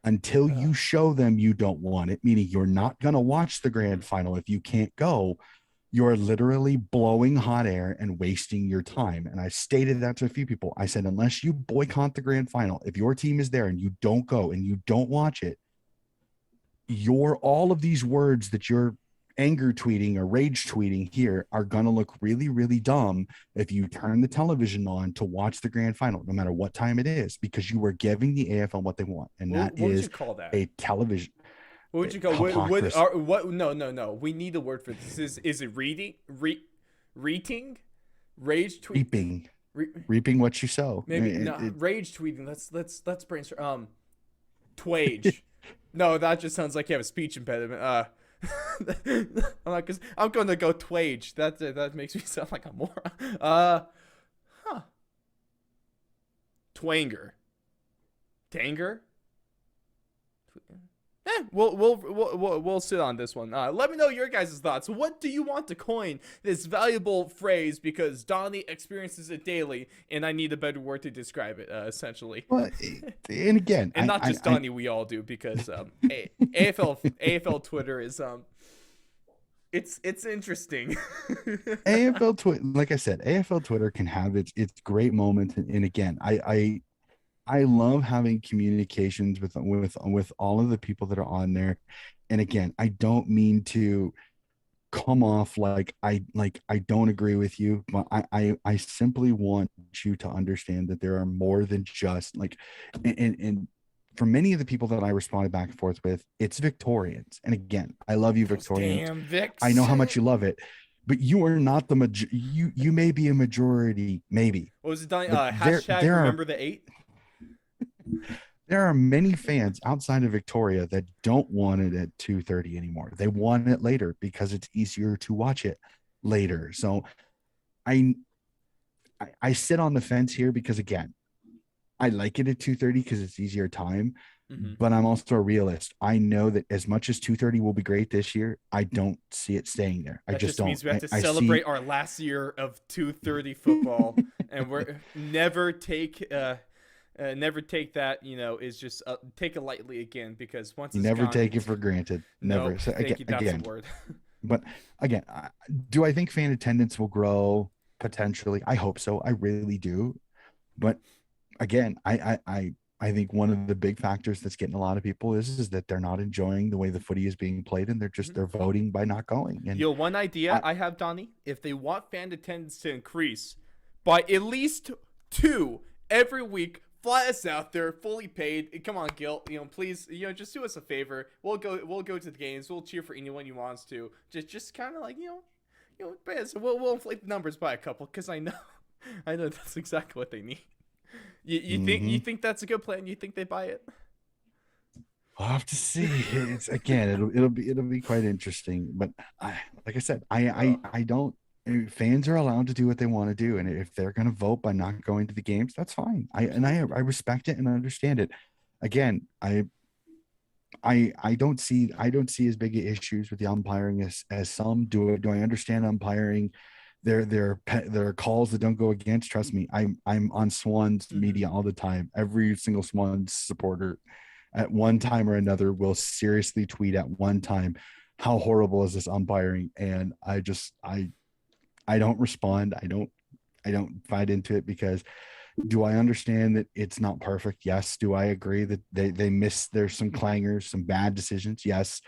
until you show them you don't want it, meaning you're not going to watch the grand final if you can't go, you're literally blowing hot air and wasting your time. And I stated that to a few people. I said, unless you boycott the grand final, if your team is there and you don't go and you don't watch it, all of these words that you're anger tweeting or rage tweeting here are going to look really, really dumb if you turn the television on to watch the grand final, no matter what time it is, because you are giving the AFL what they want. And what is a television. What would you call what? No. We need a word for this. Is it reading? Reading? Rage tweeting? Reaping what you sow. Maybe rage tweeting. Let's brainstorm. Twage. No, that just sounds like you have a speech impediment. I'm going to go twage. That makes me sound like a moron. Twanger. Tanger. We'll sit on this one. Let me know your guys' thoughts. What do you want to coin this valuable phrase? Because Donnie experiences it daily, and I need a better word to describe it. Essentially. Well, and again, and not just Donnie, we all do, because AFL Twitter is it's interesting. AFL Twitter, like I said, AFL Twitter can have its great moments, and again, I love having communications with all of the people that are on there. And again, I don't mean to come off like I don't agree with you, but I simply want you to understand that there are more than just like, and for many of the people that I responded back and forth with, it's Victorians. And again, I love you, Victorians. Damn Vics. I know how much you love it. But you are not the you may be a majority, maybe. What was it, Donnie? Hashtag remember the 8? There are many fans outside of Victoria that don't want it at 2:30 anymore. They want it later because it's easier to watch it later. So I sit on the fence here because, again, I like it at 2:30 because it's easier time. But I'm also a realist. I know that as much as 2:30 will be great this year, I don't see it staying there. I just don't. Means we have to celebrate our last year of 2:30 football, and we're never take that, is just take it lightly again, because once it's never gone, take it for granted. Never. No, so that's the word. But again, do I think fan attendance will grow? Potentially. I hope so. I really do. But again, I think one of the big factors that's getting a lot of people is that they're not enjoying the way the footy is being played, and they're voting by not going. And One idea I have, Donnie, if they want fan attendance to increase by at least 2 every week, fly us out there, fully paid. Come on, Gil, please, just do us a favor. We'll go to the games. We'll cheer for anyone you want us to. Just kind of like, so we'll inflate the numbers by a couple, because I know that's exactly what they need. You think that's a good plan? You think they buy it? I'll have to see. It's again, it'll be quite interesting. But like I said, I don't. Fans are allowed to do what they want to do, and if they're going to vote by not going to the games, that's fine. I respect it and understand it. Again, I don't see as big of issues with the umpiring as some do. Do I understand umpiring? There are calls that don't go against. Trust me, I'm on Swans media all the time. Every single Swans supporter at one time or another will seriously tweet at one time, how horrible is this umpiring? And I don't respond. I don't fight into it, because do I understand that it's not perfect? Yes. Do I agree that they miss, there's some clangers, some bad decisions? Yes.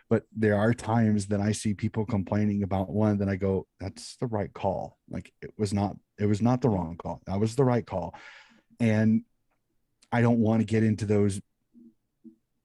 But there are times that I see people complaining about one that I go, that's the right call. Like it was not the wrong call. That was the right call. And I don't want to get into those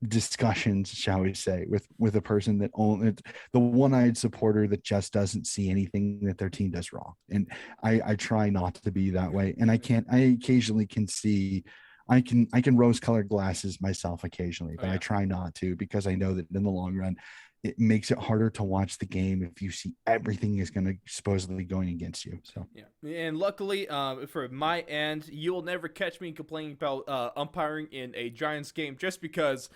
discussions, shall we say, with a person that only the one-eyed supporter that just doesn't see anything that their team does wrong. And I try not to be that way. And I occasionally can see, I can rose-colored glasses myself occasionally, but I try not to, because I know that in the long run, it makes it harder to watch the game if you see everything is going to supposedly going against you. So yeah, and luckily for my end, you will never catch me complaining about umpiring in a Giants game, just because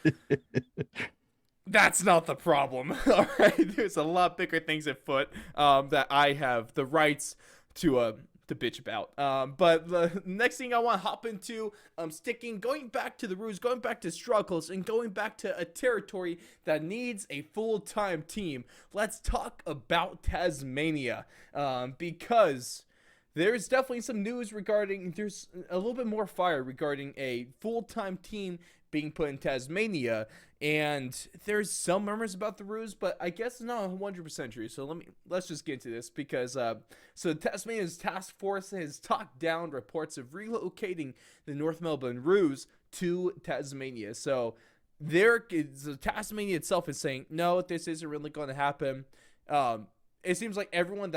that's not the problem. All right, there's a lot bigger things at foot that I have the rights to bitch about. But the next thing I want to hop into, going back to the Roos, going back to struggles, and going back to a territory that needs a full-time team. Let's talk about Tasmania, because there's definitely some news there's a little bit more fire regarding a full-time team being put in Tasmania, and there's some murmurs about the Roos, but I guess it's not 100% true. So let's just get into this, because so Tasmania's task force has talked down reports of relocating the North Melbourne Roos to Tasmania. So Tasmania itself is saying, no, this isn't really going to happen. It seems like everyone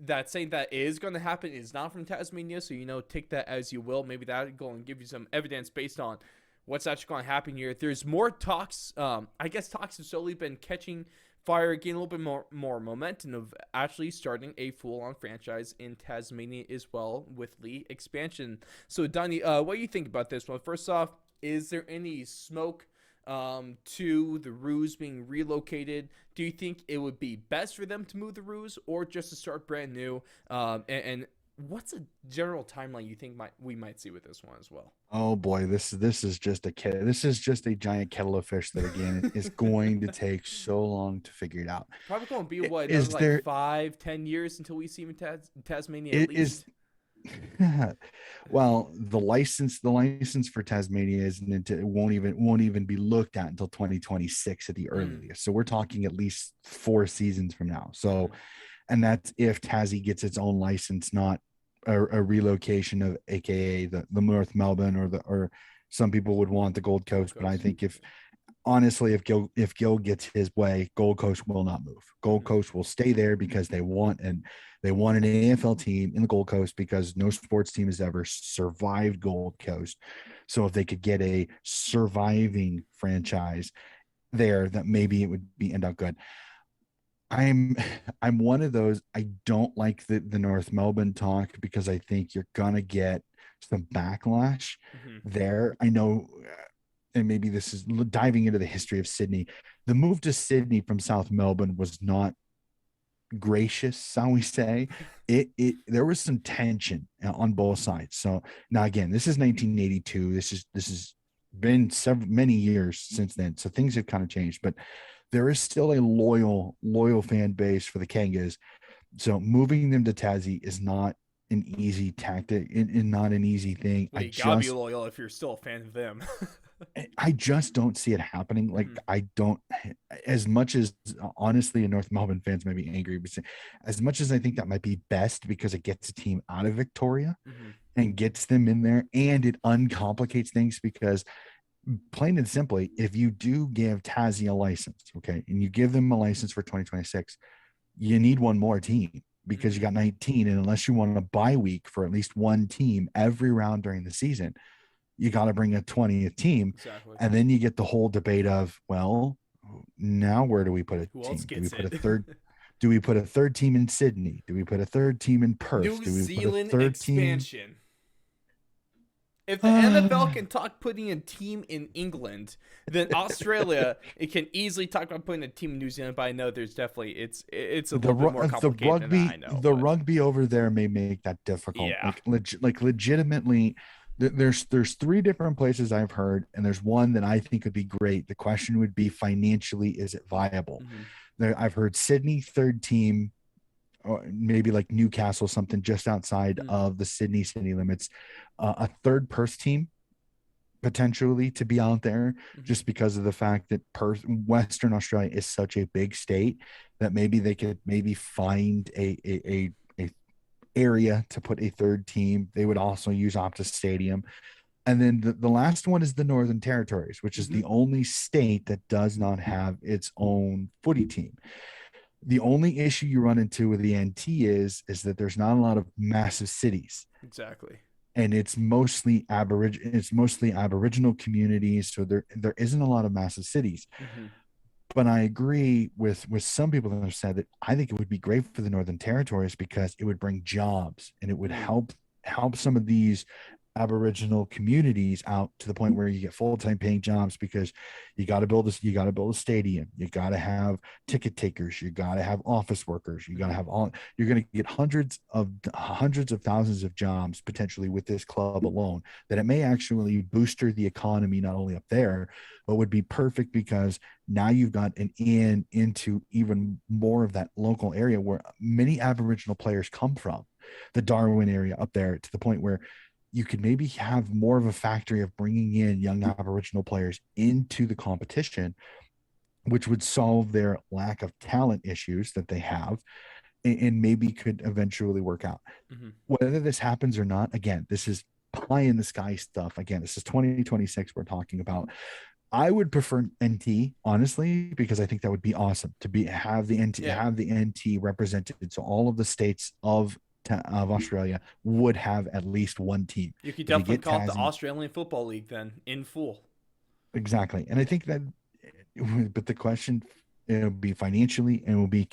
that's saying that is going to happen is not from Tasmania, so take that as you will. Maybe that'll go and give you some evidence based on what's actually going to happen here. There's more talks. I guess talks have slowly been catching fire, getting a little bit more momentum of actually starting a full-on franchise in Tasmania as well, with league expansion. So, Donnie, what do you think about this one? First off, is there any smoke to the Roos being relocated? Do you think it would be best for them to move the Roos, or just to start brand new? And what's a general timeline you think we might see with this one as well? Oh boy, this is just a giant kettle of fish that again is going to take so long to figure it out. Probably going to be what, is like 5-10 years until we see him in Tasmania at least. Well, the license for Tasmania won't even be looked at until 2026 at the earliest. So we're talking at least 4 seasons from now. So, and that's if Tassie gets its own license, not a relocation of AKA the North Melbourne or some people would want the Gold Coast. But I think if Gil gets his way, Gold Coast will not move. Gold Coast will stay there because they want an AFL team in the Gold Coast, because no sports team has ever survived Gold Coast. So if they could get a surviving franchise there, that maybe it would end up good. I'm one of those. I don't like the North Melbourne talk, because I think you're gonna get some backlash there. I know, and maybe this is diving into the history of Sydney. The move to Sydney from South Melbourne was not gracious, shall we say. There was some tension on both sides. So now again, this is 1982. This has been many years since then, so things have kind of changed, but there is still a loyal fan base for the Kangas. So moving them to Tassie is not an easy tactic and not an easy thing. Well, you gotta be loyal if you're still a fan of them. I just don't see it happening. Like Mhm. I don't, as much as honestly, and North Melbourne fans may be angry, but as much as I think that might be best because it gets a team out of Victoria Mhm. and gets them in there, and it uncomplicates things because plain and simply, if you do give Tassie a license, okay, and you give them a license for 2026, you need one more team because you got 19, and unless you want a bye week for at least one team every round during the season, you got to bring a 20th team. Exactly. And then you get the whole debate of, well, now where do we put a Who team? else Do we gets put it? a third? Do we put a third team in Sydney? Do we put a third team in Perth? New Do we put a Zealand third team? expansion. If the NFL can talk putting a team in England, then Australia it can easily talk about putting a team in New Zealand. But I know there's definitely it's a little bit more complicated than I know. The but rugby over there may make that difficult. Yeah. Like legitimately, there's three different places I've heard, and there's one that I think would be great. The question would be financially, is it viable? Mhm. I've heard Sydney third team, or maybe like Newcastle, something just outside of the Sydney city limits, a third Perth team potentially to be out there, just because of the fact that Western Australia is such a big state that maybe they could maybe find a area to put a third team. They would also use Optus Stadium. And then the last one is the Northern Territories, which is the only state that does not have its own footy team. The only issue you run into with the NT is that there's not a lot of massive cities. Exactly. And it's mostly Aboriginal communities, so there isn't a lot of massive cities. But I agree with some people that have said that I think it would be great for the Northern Territories because it would bring jobs and it would help some of these Aboriginal communities out to the point where you get full-time paying jobs, because you got to build a stadium, you got to have ticket takers, you got to have office workers, you got to have you're going to get hundreds of thousands of jobs potentially with this club alone, that it may actually booster the economy not only up there, but would be perfect because now you've got an into even more of that local area where many Aboriginal players come from, the Darwin area up there, to the point where you could maybe have more of a factory of bringing in young Aboriginal players into the competition, which would solve their lack of talent issues that they have, and maybe could eventually work out. Whether this happens or not, again, this is pie in the sky stuff. Again, this is 2026 we're talking about. I would prefer NT, honestly, because I think that would be awesome to have the NT represented. So all of the states of Australia would have at least one team. You could definitely call it the Australian Football League then, in full. Exactly. And I think that, but the question, it'll be financially, and it will be,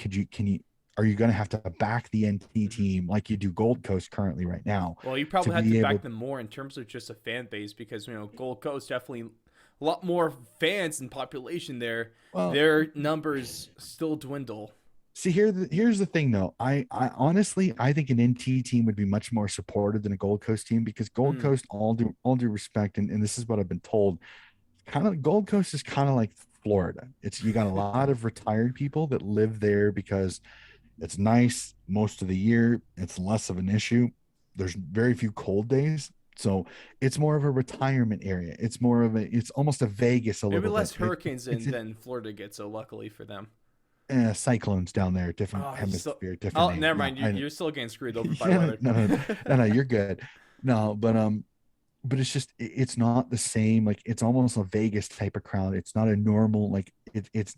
are you going to have to back the NT team like you do Gold Coast currently right now? Well, you probably have to back them more in terms of just a fan base, because, Gold Coast definitely a lot more fans and population there. Well, their numbers still dwindle. See, here's the thing, though. I honestly, I think an NT team would be much more supported than a Gold Coast team, because Gold Coast, all due respect, and this is what I've been told, Gold Coast is kind of like Florida. You got a lot of retired people that live there because it's nice most of the year. It's less of an issue. There's very few cold days. So it's more of a retirement area. It's almost a Vegas a little bit. Maybe less hurricanes than Florida gets, so luckily for them. Cyclones down there, different hemisphere, different. Oh, never mind. You're still getting screwed over by weather. No, you're good. No, but it's just, it's not the same. Like, it's almost a Vegas type of crowd. It's not a normal, like,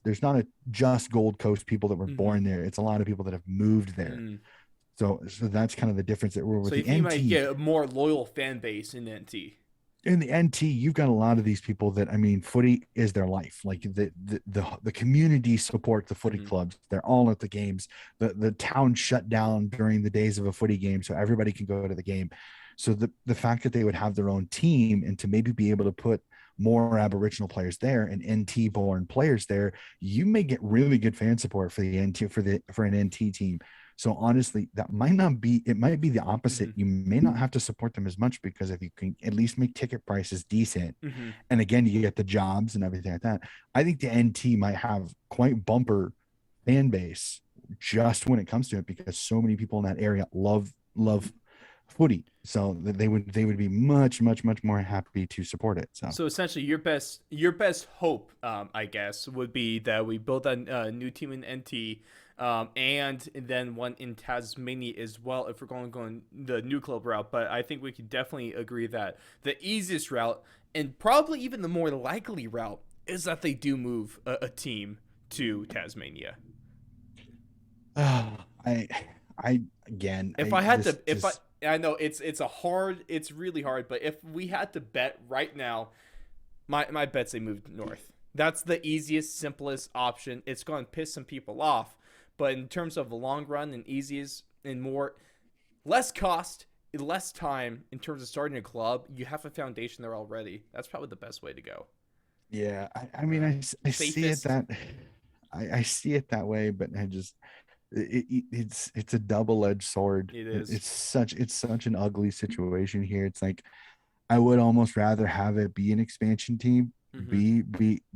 there's not a just Gold Coast people that were born there. It's a lot of people that have moved there. So that's kind of the difference that we're with the NT. So you might get a more loyal fan base in NT. In the NT, you've got a lot of these people that, footy is their life. Like the community support the footy clubs. They're all at the games. The town shut down during the days of a footy game, so everybody can go to the game. So the fact that they would have their own team, and to maybe be able to put more Aboriginal players there and NT born players there, you may get really good fan support for the NT for an NT team. So honestly, it might be the opposite. You may not have to support them as much, because if you can at least make ticket prices decent, and again, you get the jobs and everything like that, I think the NT might have quite bumper fan base just when it comes to it, because so many people in that area love footy. So they would be much more happy to support it. So essentially, your best hope, I guess, would be that we build a new team in NT, and then one in Tasmania as well, if we're going the new club route. But I think we could definitely agree that the easiest route, and probably even the more likely route, is that they do move a team to Tasmania. I know it's really hard, but if we had to bet right now, my bet's they moved north. That's the easiest, simplest option. It's going to piss some people off, but in terms of the long run and easiest and less cost, less time in terms of starting a club, you have a foundation there already. That's probably the best way to go. Yeah, I mean, I see it that I see it that way, but it's a double-edged sword. It is. It's such an ugly situation here. It's like I would almost rather have it be an expansion team, be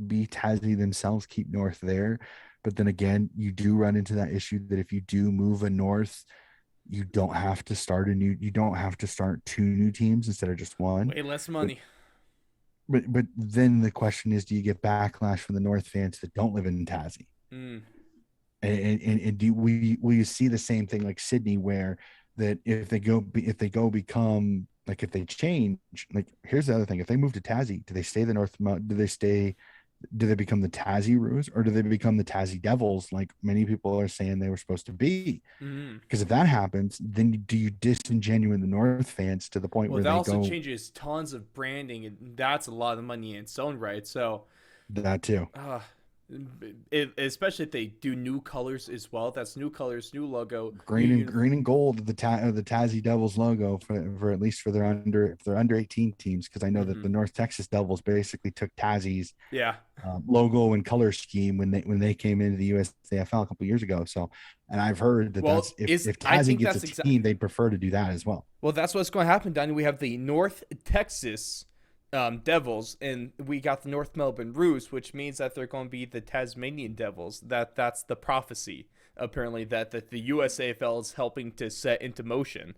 Tassie themselves, keep North there. But then again, you do run into that issue that if you do move a North, you don't have to start two new teams instead of just one. Way less money. But then the question is, do you get backlash from the North fans that don't live in Tassie? And will you see the same thing like Sydney, where that if they become like, if they change, like, here's the other thing: if they move to Tassie, do they stay the North? Do they become the Tassie Roos, or do they become the Tassie Devils, like many people are saying they were supposed to be? Because if that happens, then do you disingenuine the North fans to the point where that they also go, changes tons of branding, and that's a lot of money in its own right. So that too. Especially if they do new colors as well. That's new colors, new logo, green and gold of the Tassie Devils logo for at least for their under 18 teams, because I know that the North Texas Devils basically took Tassie's logo and color scheme when they came into the USAFL a couple years ago. So, and I've heard that if Tassie gets a team, they'd prefer to do that as well. Well, that's what's going to happen, Donnie. We have the North Texas Devils, and we got the North Melbourne Roos, which means that they're going to be the Tasmanian Devils. That's the prophecy, apparently, that the USAFL is helping to set into motion.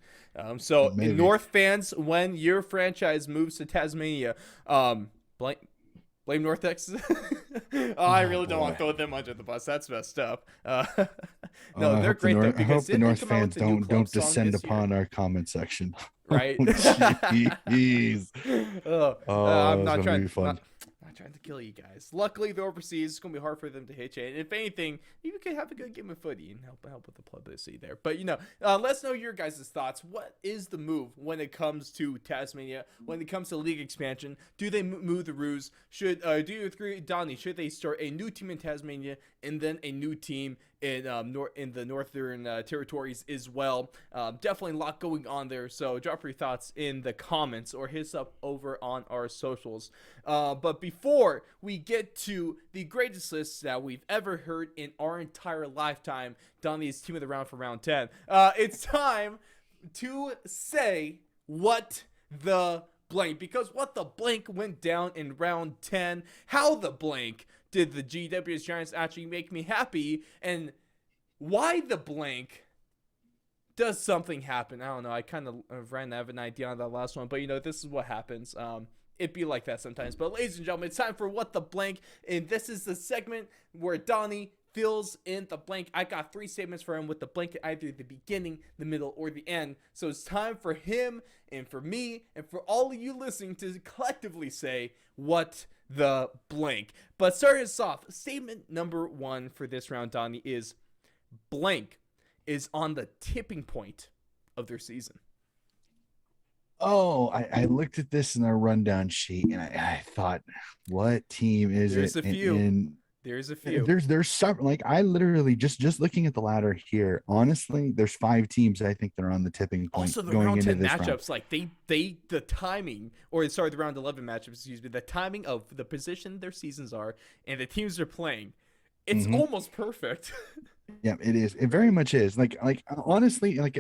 So North fans, when your franchise moves to Tasmania, blame North Texas. I really don't want to throw them under the bus. That's messed up. No, they're great though. I hope the North fans don't descend upon our comment section. Right. Jeez. I'm not trying to kill you guys. Luckily, the overseas, it's going to be hard for them to hit you. And if anything, you could have a good game of footy and help with the publicity there. But, let's know your guys' thoughts. What is the move when it comes to Tasmania? When it comes to league expansion? Do they move the Roos? Do you agree, Donnie? Should they start a new team in Tasmania and then a new team in the Northern Territories as well? Definitely a lot going on there. So drop your thoughts in the comments or hit us up over on our socials. But before we get to the greatest list that we've ever heard in our entire lifetime, Donnie's team of the round for round 10, it's time to say what the blank, because what the blank went down in round 10. How the blank did the GWS Giants actually make me happy, and why the blank does something happen? I don't know. I kind of ran out of an idea on that last one, but this is what happens. It'd be like that sometimes. But ladies and gentlemen, it's time for What the Blank, and this is the segment where Donnie fills in the blank. I got 3 statements for him with the blank at either the beginning, the middle, or the end. So it's time for him and for me and for all of you listening to collectively say what the blank. But starting us off, statement number 1 for this round, Donnie, is blank is on the tipping point of their season. Oh, I looked at this in our rundown sheet and I thought, what team is There's it? A few. There's a few. There's some, like, I literally just looking at the ladder here. Honestly, there's 5 teams I think that are on the tipping point. Also, the going round into 10 this matchups, round. like the timing, the round 11 matchups, excuse me, the timing of the position their seasons are and the teams they're playing, it's almost perfect. Yeah, it is. It very much is. Like honestly, and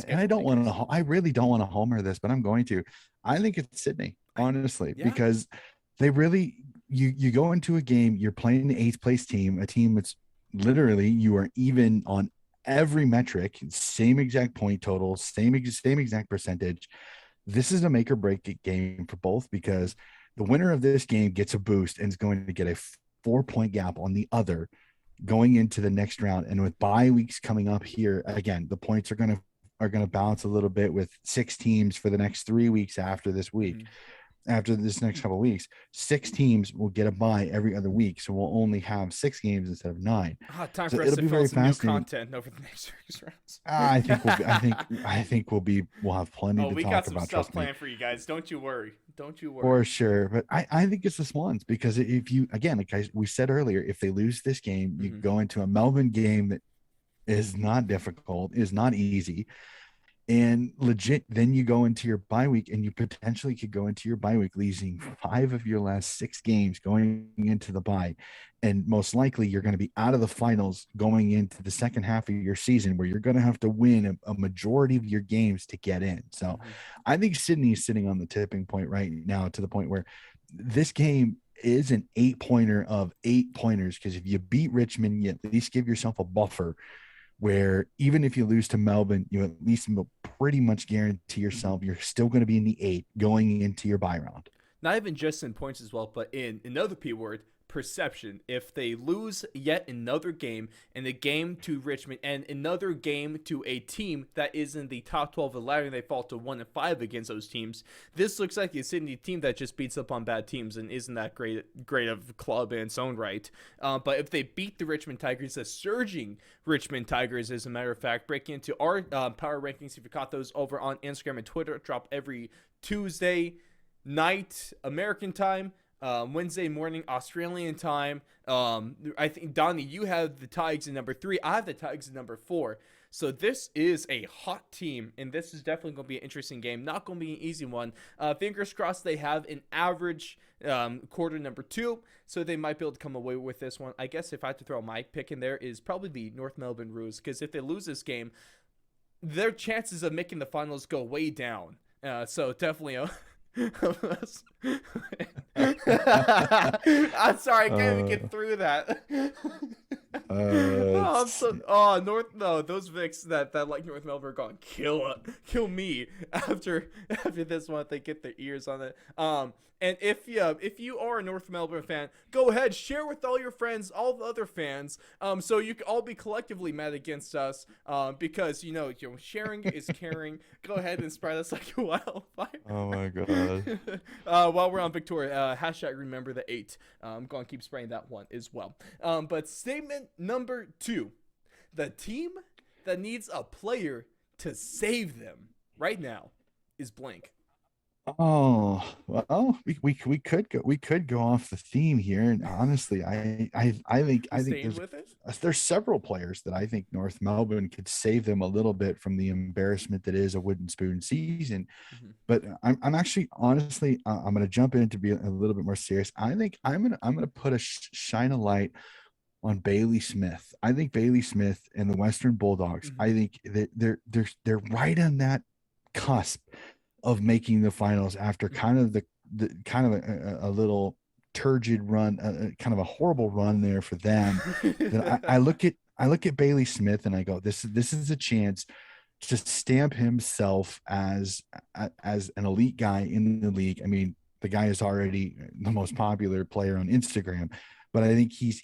I really don't want to homer this, but I'm going to. I think it's Sydney, honestly, because they really, you go into a game, you're playing the 8th place team, a team that's literally, you are even on every metric, same exact point total, same exact percentage. This is a make or break game for both, because the winner of this game gets a boost and is going to get a 4-point gap on the other going into the next round. And with bye weeks coming up here, again, the points are going to balance a little bit with 6 teams for the next 3 weeks after this week. Mm-hmm. After this next couple of weeks, 6 teams will get a bye every other week, so we'll only have 6 games instead of 9. Time so for us to fill some new content over the next 6 rounds. I think we'll have plenty to talk about. We got some stuff planned for you guys. Don't you worry. For sure, but I think it's the Swans, because if you, again, like we said earlier, if they lose this game, you go into a Melbourne game that is not difficult, is not easy. And legit, then you go into your bye week, and you potentially could go into your bye week losing 5 of your last 6 games going into the bye. And most likely you're going to be out of the finals going into the second half of your season, where you're going to have to win a majority of your games to get in. So I think Sydney is sitting on the tipping point right now, to the point where this game is an 8-pointer of 8 pointers. Because if you beat Richmond, you at least give yourself a buffer, where even if you lose to Melbourne, you at least pretty much guarantee yourself you're still going to be in the 8 going into your bye round. Not even just in points as well, but in another P word, perception. If they lose yet another game, and a game to Richmond, and another game to a team that is in the top 12 of ladder, they fall to 1-5 against those teams, this looks like a Sydney team that just beats up on bad teams and isn't that great of a club in its own right. But if they beat the Richmond Tigers, the surging Richmond Tigers, as a matter of fact, breaking into our power rankings, if you caught those over on Instagram and Twitter, drop every Tuesday night American time, Wednesday morning Australian time. I think, Donnie, you have the Tigers at number 3. I have the Tigers at number 4. So this is a hot team, and this is definitely going to be an interesting game. Not going to be an easy one. Fingers crossed they have an average quarter number 2, so they might be able to come away with this one. I guess if I had to throw my pick in there, is probably the North Melbourne Roos, because if they lose this game, their chances of making the finals go way down. So definitely I'm sorry, I can't even get through that. Those Vics that like North Melbourne are going kill me after this one if they get their ears on it. And if you are a North Melbourne fan, go ahead, share with all your friends, all the other fans, so you can all be collectively mad against us, because sharing is caring. Go ahead and spread us like a wildfire. Oh my god. While we're on Victoria, hashtag remember the 8. I'm going to keep spraying that one as well. But statement number 2, the team that needs a player to save them right now is blank. Oh, well, we could go off the theme here, and honestly, I think there's several players that I think North Melbourne could save them a little bit from the embarrassment that is a wooden spoon season. But I'm actually, honestly, I'm going to jump in to be a little bit more serious. I think I'm going to put shine a light on Bailey Smith. I think Bailey Smith and the Western Bulldogs, I think that they're right on that cusp of making the finals after kind of a little turgid run, kind of a horrible run there for them. I look at Bailey Smith and I go, this is a chance to stamp himself as an elite guy in the league. I mean, the guy is already the most popular player on Instagram, but I think he's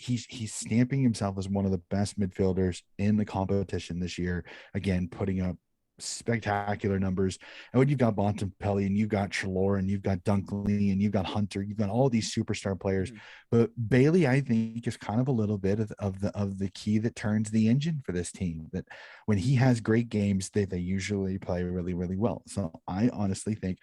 stamping himself as one of the best midfielders in the competition this year. Again, putting up spectacular numbers. And when you've got Spontanpelli and you've got Chalor and you've got Dunkley and you've got Hunter, you've got all these superstar players. But Bailey, I think, is kind of a little bit of the key that turns the engine for this team. That when he has great games, they usually play really, really well. So I honestly think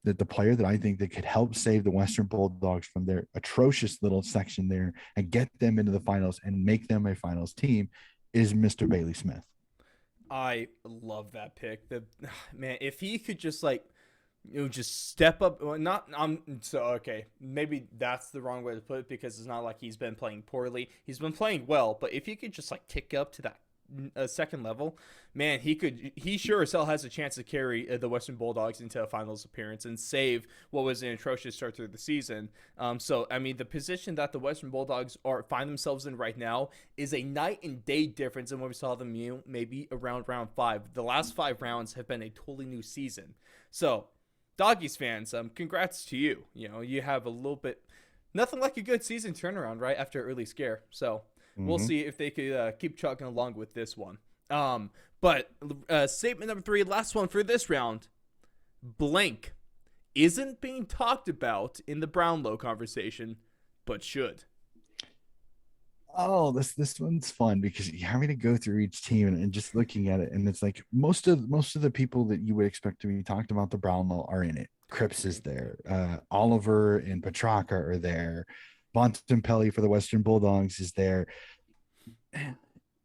that the player that I think that could help save the Western Bulldogs from their atrocious little section there and get them into the finals and make them a finals team is Mr. Bailey Smith. I love that pick. Man, if he could just just step up. Maybe that's the wrong way to put it, because it's not like he's been playing poorly. He's been playing well, but if he could just tick up to that second level, man, he sure as hell has a chance to carry the Western Bulldogs into a finals appearance and save what was an atrocious start to the season. So I mean, the position that the Western Bulldogs find themselves in right now is a night and day difference than what we saw them maybe around round 5. The last 5 rounds have been a totally new season. So Doggies fans, congrats to you. You know, you have a little bit, nothing like a good season turnaround right after an early scare. So we'll see if they could keep chugging along with this one. But statement number 3, last one for this round. Blank isn't being talked about in the Brownlow conversation, but should. Oh, this one's fun because you're having to go through each team and just looking at it, and it's like most of the people that you would expect to be talked about the Brownlow are in it. Cripps is there, Oliver and Petrarca are there, Spontanpelli for the Western Bulldogs is there.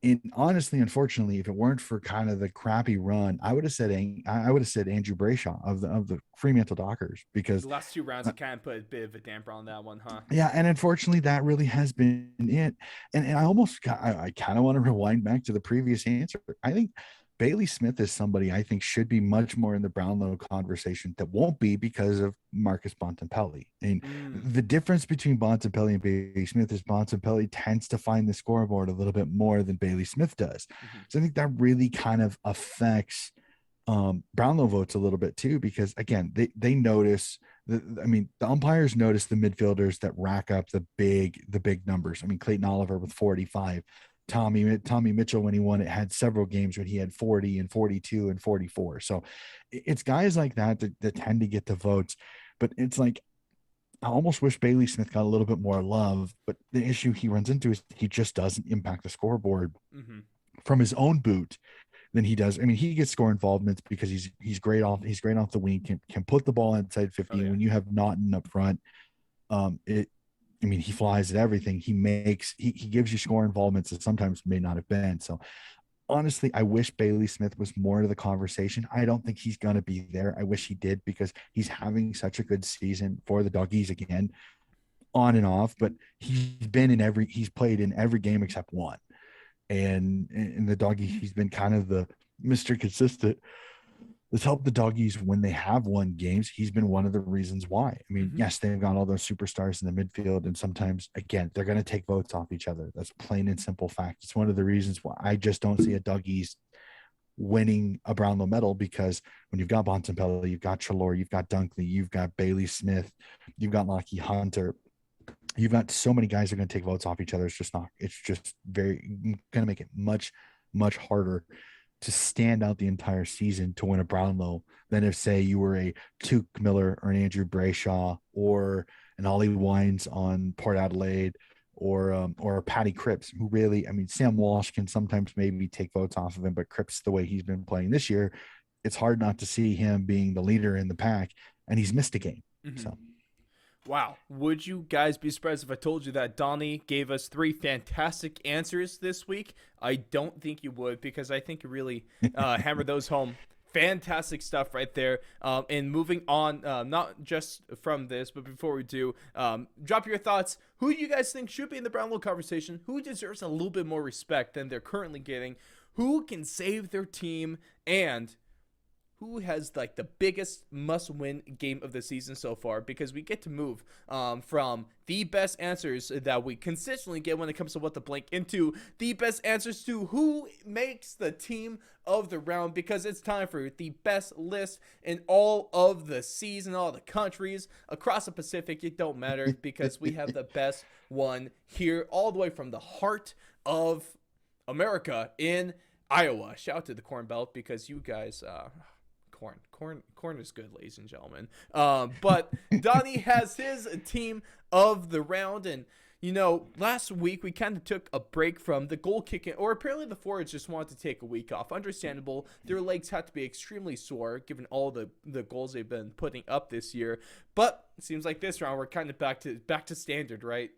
And honestly, unfortunately, if it weren't for kind of the crappy run, I would have said Andrew Brayshaw of the Fremantle Dockers, because the last 2 rounds it kind of put a bit of a damper on that one, huh? Yeah, and unfortunately, that really has been it. And I kind of want to rewind back to the previous answer. I think Bailey Smith is somebody I think should be much more in the Brownlow conversation that won't be because of Marcus Bontempelli. And the difference between Bontempelli and Bailey Smith is Bontempelli tends to find the scoreboard a little bit more than Bailey Smith does. So I think that really kind of affects Brownlow votes a little bit too, because again, they notice the umpires notice the midfielders that rack up the big numbers. I mean, Clayton Oliver with 45. Tommy Mitchell, when he won it, had several games when he had 40 and 42 and 44. So it's guys like that tend to get the votes. But it's like, I almost wish Bailey Smith got a little bit more love. But the issue he runs into is he just doesn't impact the scoreboard from his own boot than he does. I mean, he gets score involvements because he's great off the wing, can put the ball inside 50. And when you have Naughton up front, he flies at everything. He gives you score involvements that sometimes may not have been. So honestly, I wish Bailey Smith was more into the conversation. I don't think he's going to be there. I wish he did, because he's having such a good season for the Doggies again, on and off, but he's played in every game except one. And in the Doggies, he's been kind of the Mr. Consistent that's helped the Doggies when they have won games. He's been one of the reasons why. I mean, yes, they've got all those superstars in the midfield, and sometimes, again, they're going to take votes off each other. That's plain and simple fact. It's one of the reasons why I just don't see a Doggies winning a Brownlow medal, because when you've got Bontempelli, you've got Treloar, you've got Dunkley, you've got Bailey Smith, you've got Lachie Hunter, you've got so many guys that are going to take votes off each other. It's just very going to make it much, much harder to stand out the entire season to win a Brownlow than if, say, you were a Tuke Miller or an Andrew Brayshaw or an Ollie Wines on Port Adelaide or Paddy Cripps, who really, Sam Walsh can sometimes maybe take votes off of him, but Cripps, the way he's been playing this year, it's hard not to see him being the leader in the pack, and he's missed a game. So. Wow. Would you guys be surprised if I told you that Donnie gave us 3 fantastic answers this week? I don't think you would, because I think you really hammered those home. Fantastic stuff right there. And moving on, not just from this, but before we do, drop your thoughts. Who do you guys think should be in the Brownlow conversation? Who deserves a little bit more respect than they're currently getting? Who can save their team? And who has like the biggest must-win game of the season so far? Because we get to move from the best answers that we consistently get when it comes to what the blank into the best answers to who makes the team of the round, because it's time for the best list in all of the season, all the countries across the Pacific. It don't matter, because we have the best one here all the way from the heart of America in Iowa. Shout out to the Corn Belt, because you guys corn is good, ladies and gentlemen. But Donnie has his team of the round, and last week we kind of took a break from the goal kicking, or apparently the forwards just wanted to take a week off. Understandable. Their legs had to be extremely sore given all the goals they've been putting up this year. But it seems like this round we're kind of back to standard, right?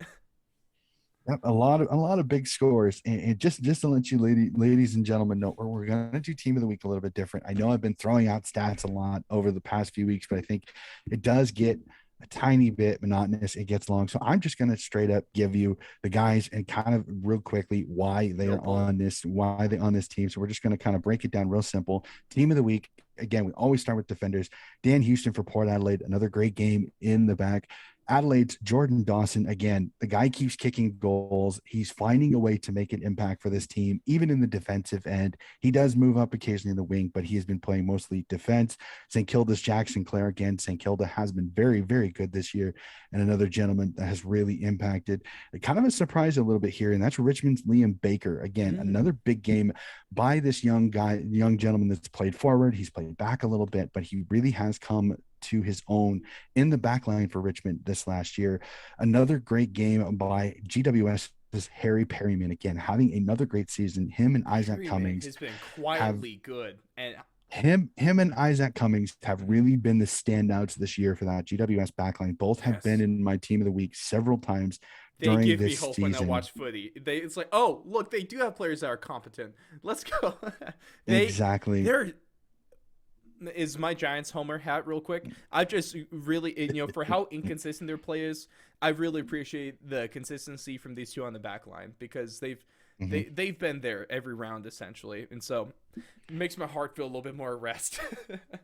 Yep, a lot of big scores, and just to let you ladies and gentlemen know, we're going to do team of the week a little bit different. I know I've been throwing out stats a lot over the past few weeks, but I think it does get a tiny bit monotonous. It gets long. So I'm just going to straight up give you the guys and kind of real quickly why they are on this team. So we're just going to kind of break it down real simple. Team of the week. Again, we always start with defenders. Dan Houston for Port Adelaide, another great game in the back. Adelaide's Jordan Dawson, again, the guy keeps kicking goals. He's finding a way to make an impact for this team, even in the defensive end. He does move up occasionally in the wing, but he has been playing mostly defense. St. Kilda's Jackson Clare, again, St. Kilda has been very, very good this year. And another gentleman that has really impacted. Kind of a surprise a little bit here, and that's Richmond's Liam Baker. Again, another big game by this young gentleman that's played forward. He's played back a little bit, but he really has come to his own in the back line for Richmond this last year. Another great game by GWS's Harry Perryman, again, having another great season. Him and Isaac Cummings has been quietly good. And him and Isaac Cummings have really been the standouts this year for that GWS backline. Both have been in my team of the week several times. They give me hope when I watch footy. It's like, oh, look, they do have players that are competent. Let's go. Exactly. Is my Giants homer hat real quick. I just really, for how inconsistent their play is, I really appreciate the consistency from these two on the back line, because they've been there every round essentially, and so it makes my heart feel a little bit more at rest.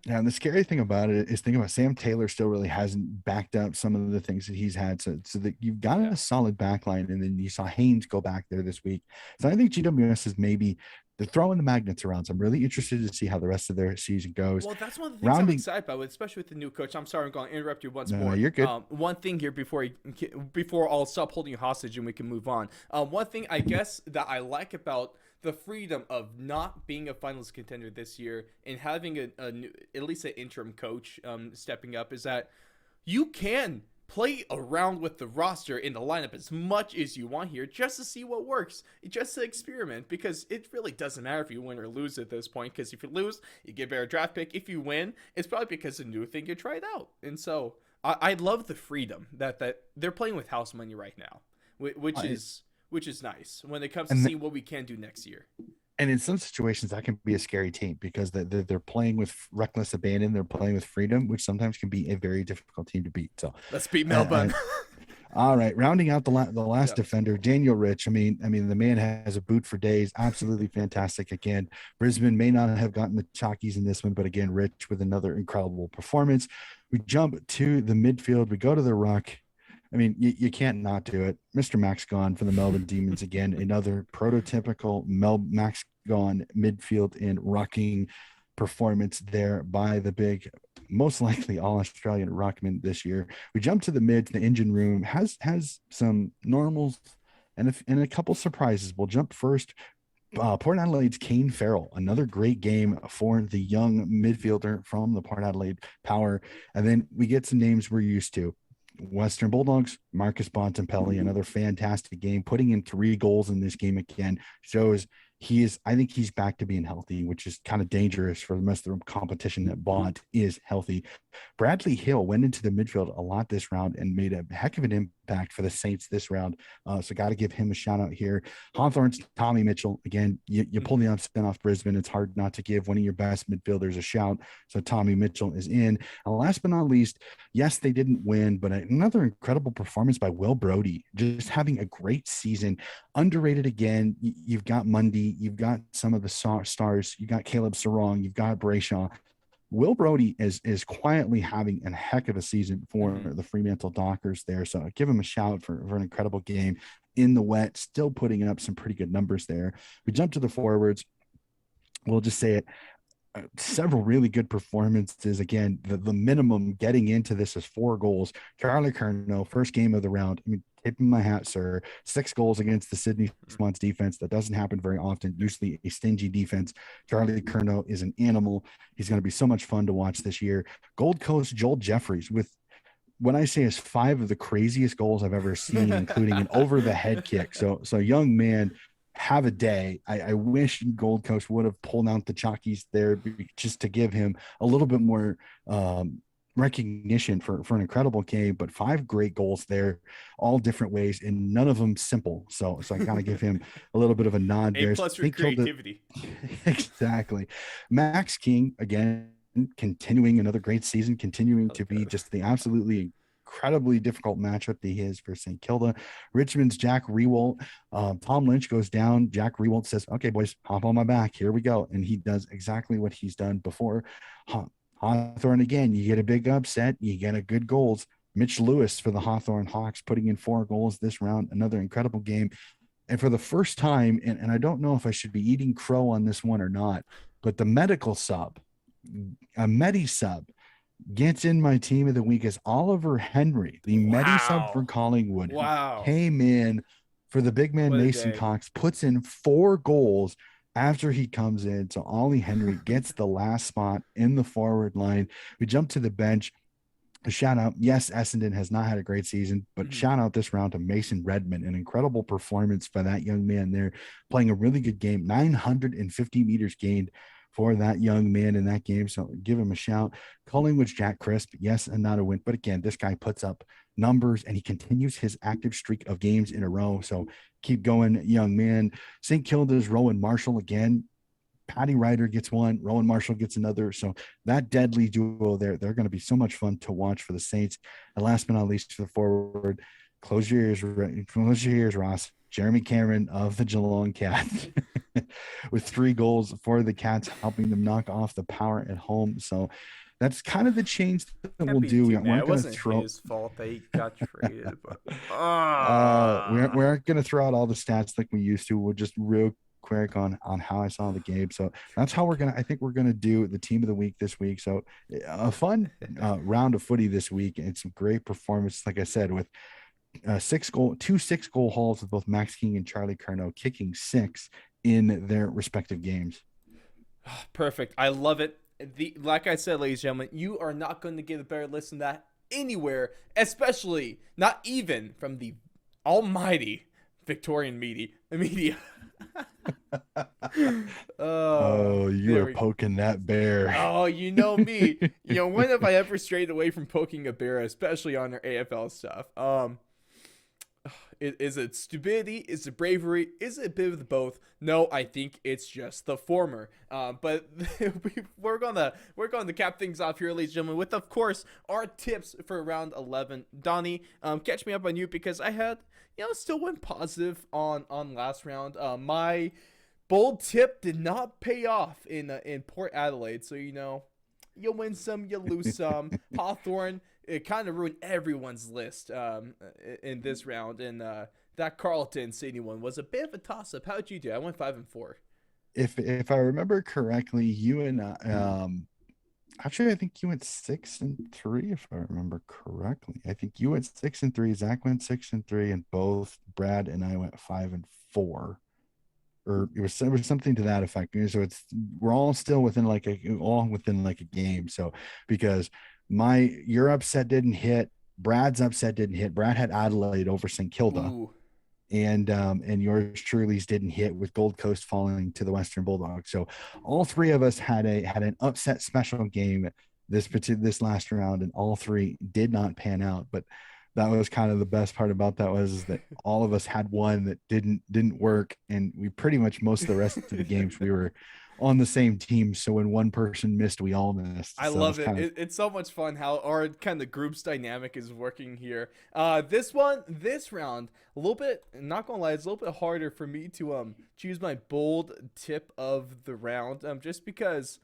Yeah, and the scary thing about it is, think about Sam Taylor still really hasn't backed up some of the things that he's had, so that you've got a solid back line, and then you saw Haynes go back there this week. So I think GWS is maybe they're throwing the magnets around. So I'm really interested to see how the rest of their season goes. Well, that's one of the things I'm excited about, especially with the new coach. I'm sorry, I'm going to interrupt you once more. You're good. One thing here before I'll stop holding you hostage and we can move on. One thing I guess that I like about the freedom of not being a finals contender this year and having a new, at least an interim coach stepping up, is that you can play around with the roster in the lineup as much as you want here, just to see what works, just to experiment, because it really doesn't matter if you win or lose at this point, because if you lose, you get a better draft pick. If you win, it's probably because a new thing you tried out. And so I love the freedom that they're playing with house money right now, which is nice when it comes to seeing what we can do next year. And in some situations, that can be a scary team, because they're playing with reckless abandon. They're playing with freedom, which sometimes can be a very difficult team to beat. So let's beat Melbourne. All right, rounding out the last defender, Daniel Rich. I mean, the man has a boot for days. Absolutely fantastic. Again, Brisbane may not have gotten the chalkies in this one, but again, Rich with another incredible performance. We jump to the midfield. We go to the ruck. I mean, you can't not do it. Mr. Max Gawn for the Melbourne Demons again. Another prototypical Max Gawn midfield and rucking performance there by the big, most likely all-Australian ruckman this year. We jump to the mids. The engine room has some normals and a couple surprises. We'll jump first. Port Adelaide's Kane Farrell, another great game for the young midfielder from the Port Adelaide Power. And then we get some names we're used to. Western Bulldogs, Marcus Spontanpelli, another fantastic game, putting in 3 goals in this game again, shows I think he's back to being healthy, which is kind of dangerous for the rest of the competition that Bont is healthy. Bradley Hill went into the midfield a lot this round and made a heck of an impact for the Saints this round. So got to give him a shout out here. Hawthorn's Tommy Mitchell. Again, you pull the upset off Brisbane. It's hard not to give one of your best midfielders a shout. So Tommy Mitchell is in. And last but not least, yes, they didn't win, but another incredible performance by Will Brodie, just having a great season. Underrated again. You've got Mundy, you've got some of the stars, you got Caleb Sarong, you've got Brayshaw. Will Brodie is quietly having a heck of a season for the Fremantle Dockers there. So give him a shout for an incredible game in the wet, still putting up some pretty good numbers there. We jump to the forwards. We'll just say it. Several really good performances. Again, the minimum getting into this is 4 goals. Charlie Curnow, first game of the round. I mean, tipping my hat, sir. 6 goals against the Sydney Swans defense. That doesn't happen very often. Usually a stingy defense. Charlie Curnow is an animal. He's going to be so much fun to watch this year. Gold Coast Joel Jeffries with, when I say, is 5 of the craziest goals I've ever seen, including an over the head kick. So young man, have a day. I wish Gold Coast would have pulled out the chalkies there just to give him a little bit more recognition for an incredible game. But 5 great goals there, all different ways, and none of them simple. So I gotta give him a little bit of a nod there. Plus for creativity. Exactly. Max King again, continuing another great season, continuing to be just the absolutely incredibly difficult matchup that he is for St. Kilda. Richmond's Jack Rewald. Tom Lynch goes down. Jack Rewald says, okay, boys, hop on my back. Here we go. And he does exactly what he's done before. Hawthorn, again, you get a big upset. You get a good goals. Mitch Lewis for the Hawthorn Hawks putting in 4 goals this round. Another incredible game. And for the first time, and I don't know if I should be eating crow on this one or not, but the medical sub, a Medi sub, gets in my team of the week as Oliver Henry, the Medi sub for Collingwood. Wow. Came in for the big man Mason Cox, puts in 4 goals after he comes in. So Ollie Henry gets the last spot in the forward line. We jump to the bench. A shout out. Yes, Essendon has not had a great season, but shout out this round to Mason Redmond. An incredible performance by that young man there, playing a really good game. 950 meters gained for that young man in that game. So give him a shout. Collingwood's Jack Crisp. Yes, and not a win. But again, this guy puts up numbers and he continues his active streak of games in a row. So keep going, young man. St. Kilda's Rowan Marshall again. Paddy Ryder gets one, Rowan Marshall gets another. So that deadly duo there, they're going to be so much fun to watch for the Saints. And last but not least, for the forward, close your ears, Ross. Jeremy Cameron of the Geelong Cats with 3 goals for the Cats, helping them knock off the Power at home. So that's kind of the change that we'll do. It wasn't his fault that he got traded, but we aren't going to throw out all the stats like we used to. We'll just real quick on how I saw the game. So that's how I think we're gonna do the team of the week this week. So a fun round of footy this week and some great performance, like I said, with 2 6-goal hauls with both Max King and Charlie Curnow kicking 6 in their respective games. Perfect. I love it. Like I said, ladies and gentlemen, you are not going to get a better list than that anywhere, especially not even from the almighty Victorian media. You are poking that bear. Oh, you know me. When have I ever strayed away from poking a bear, especially on their AFL stuff? Is it stupidity? Is it bravery? Is it a bit of the both? No, I think it's just the former. But we're gonna cap things off here, ladies and gentlemen, with of course our tips for round 11. Donnie, catch me up on you because I had still went positive on last round. My bold tip did not pay off in Port Adelaide, so you win some, you lose some. Hawthorn, it kind of ruined everyone's list in this round, and that Carlton Sydney one was a bit of a toss-up. How'd you do? I went 5-4. If I remember correctly, you and actually I think you went 6-3. If I remember correctly, I think you went 6-3. Zach went 6-3, and both Brad and I went 5-4. Or it was something to that effect. So we're all still within like a game. So because your upset didn't hit, Brad's upset didn't hit. Brad had Adelaide over St. Kilda. Ooh. And yours truly's didn't hit with Gold Coast falling to the Western Bulldogs. So all 3 of us had an upset special game this last round, and all 3 did not pan out. But that was kind of the best part about that is that all of us had one that didn't work, and we pretty much most of the rest of the games we were on the same team. So when one person missed, we all missed. I love it. It's so much fun how our kind of group's dynamic is working here. This round, a little bit, not gonna lie, it's a little bit harder for me to choose my bold tip of the round. Just because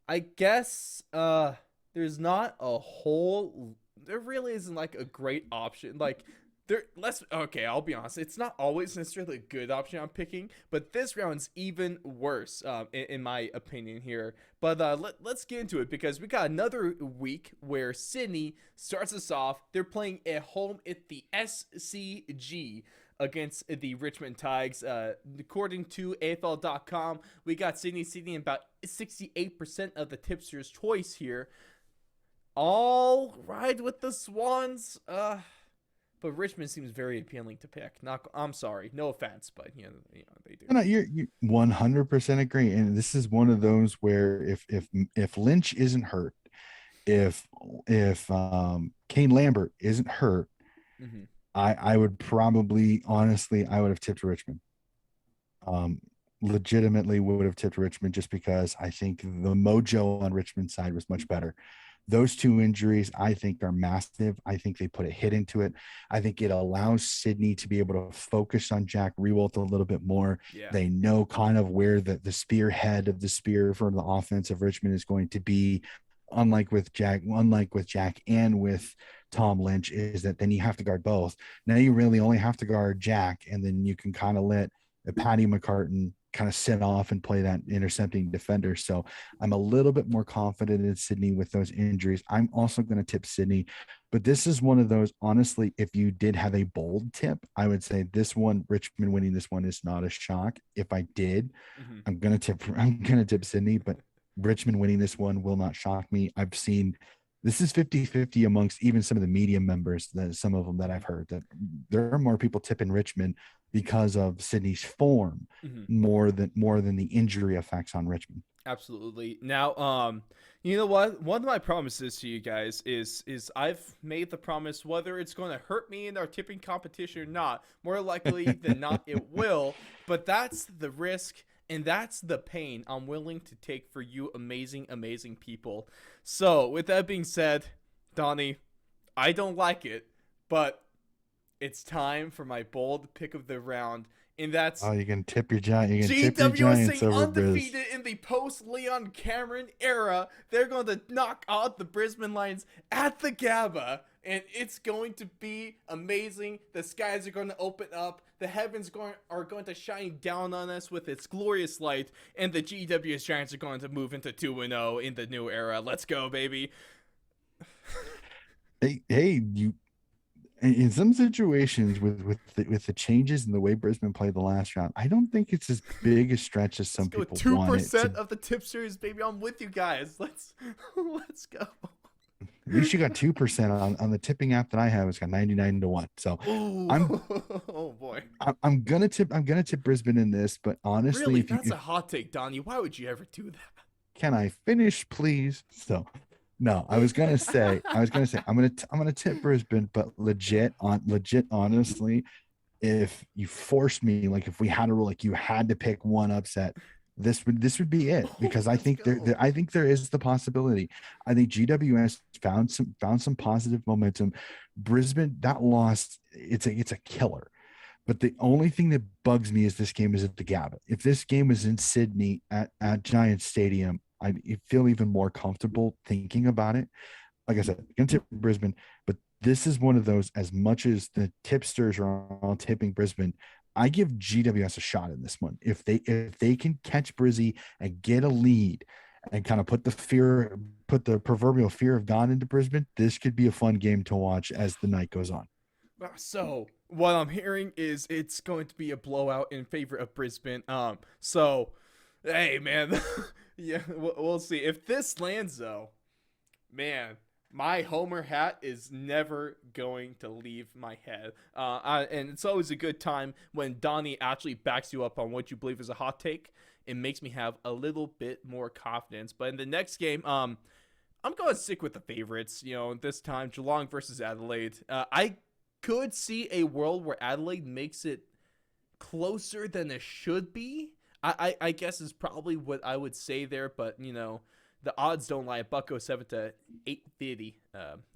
I guess there's not a whole. There really isn't like a great option. Like I'll be honest, it's not always necessarily a good option I'm picking, but this round's even worse in my opinion here. But let's get into it because we got another week where Sydney starts us off. They're playing at home at the SCG against the Richmond Tigers. According to AFL.com, we got Sydney about 68% of the tipsters' choice here. All ride with the Swans, but Richmond seems very appealing to pick. I'm sorry, no offense, but they do. No, you 100% agree, and this is one of those where if Lynch isn't hurt, if Kane Lambert isn't hurt, mm-hmm. I would probably honestly I would have tipped Richmond. Legitimately would have tipped Richmond just because I think the mojo on Richmond's side was much better Those two injuries, I think, are massive. I think they put a hit into it. I think it allows Sydney to be able to focus on Jack Rewald a little bit more. Yeah. They know kind of where the spearhead of the spear for the offense of Richmond is going to be. Unlike with Jack and with Tom Lynch, is that then you have to guard both. Now you really only have to guard Jack, and then you can kind of let Paddy McCartan kind of sit off and play that intercepting defender. So I'm a little bit more confident in Sydney with those injuries. I'm also going to tip Sydney, but this is one of those, honestly, if you did have a bold tip, I would say this one, Richmond winning this one, is not a shock. If I did, I'm going to tip Sydney, but Richmond winning this one will not shock me. I've seen this is 50-50 amongst even some of the media members, that some of them that I've heard, that there are more people tipping Richmond because of Sydney's form more than the injury effects on Richmond. Absolutely. Now, you know what? One of my promises to you guys is I've made the promise, whether it's going to hurt me in our tipping competition or not, more likely than not it will, but that's the risk and that's the pain I'm willing to take for you amazing, amazing people. So, with that being said, Donnie, I don't like it, but it's time for my bold pick of the round, and that's you can tip your giant. You can tip your Giants GWS over undefeated in the post-Leon Cameron era. They're going to knock out the Brisbane Lions at the Gabba, and it's going to be amazing. The skies are going to open up. The heavens are going to shine down on us with its glorious light, and the GWS Giants are going to move into 2-0 in the new era. Let's go, baby. Hey, you. In some situations with the changes in the way Brisbane played the last round, I don't think it's as big a stretch as some people want it. 2% of the tip series, baby. I'm with you guys. Let's go. At least you got 2% on the tipping app that I have. It's got 99-1. So oh boy. I'm gonna tip Brisbane in this, but honestly, really, that's a hot take, Donnie. Why would you ever do that? Can I finish, please? So. No, I was gonna say I'm gonna tip Brisbane, but legit, honestly, if you forced me, like if we had a rule, like you had to pick one upset, this would be it, because I think there is the possibility. I think GWS found some positive momentum. Brisbane, that loss, it's a killer. But the only thing that bugs me is this game is at the Gabba. If this game was in Sydney at Giants Stadium, I feel even more comfortable thinking about it. Like I said, I'm going to tip Brisbane, but this is one of those, as much as the tipsters are all tipping Brisbane, I give GWS a shot in this one. If they can catch Brizzy and get a lead and kind of put the proverbial fear of God into Brisbane, this could be a fun game to watch as the night goes on. So what I'm hearing is it's going to be a blowout in favor of Brisbane. So, hey, man. Yeah, we'll see. If this lands, though, man, my Homer hat is never going to leave my head. And it's always a good time when Donnie actually backs you up on what you believe is a hot take. It makes me have a little bit more confidence. But in the next game, I'm going to stick with the favorites. You know, this time, Geelong versus Adelaide. I could see a world where Adelaide makes it closer than it should be. I guess is probably what I would say there, but you know, the odds don't lie. Bucko 7 to 850,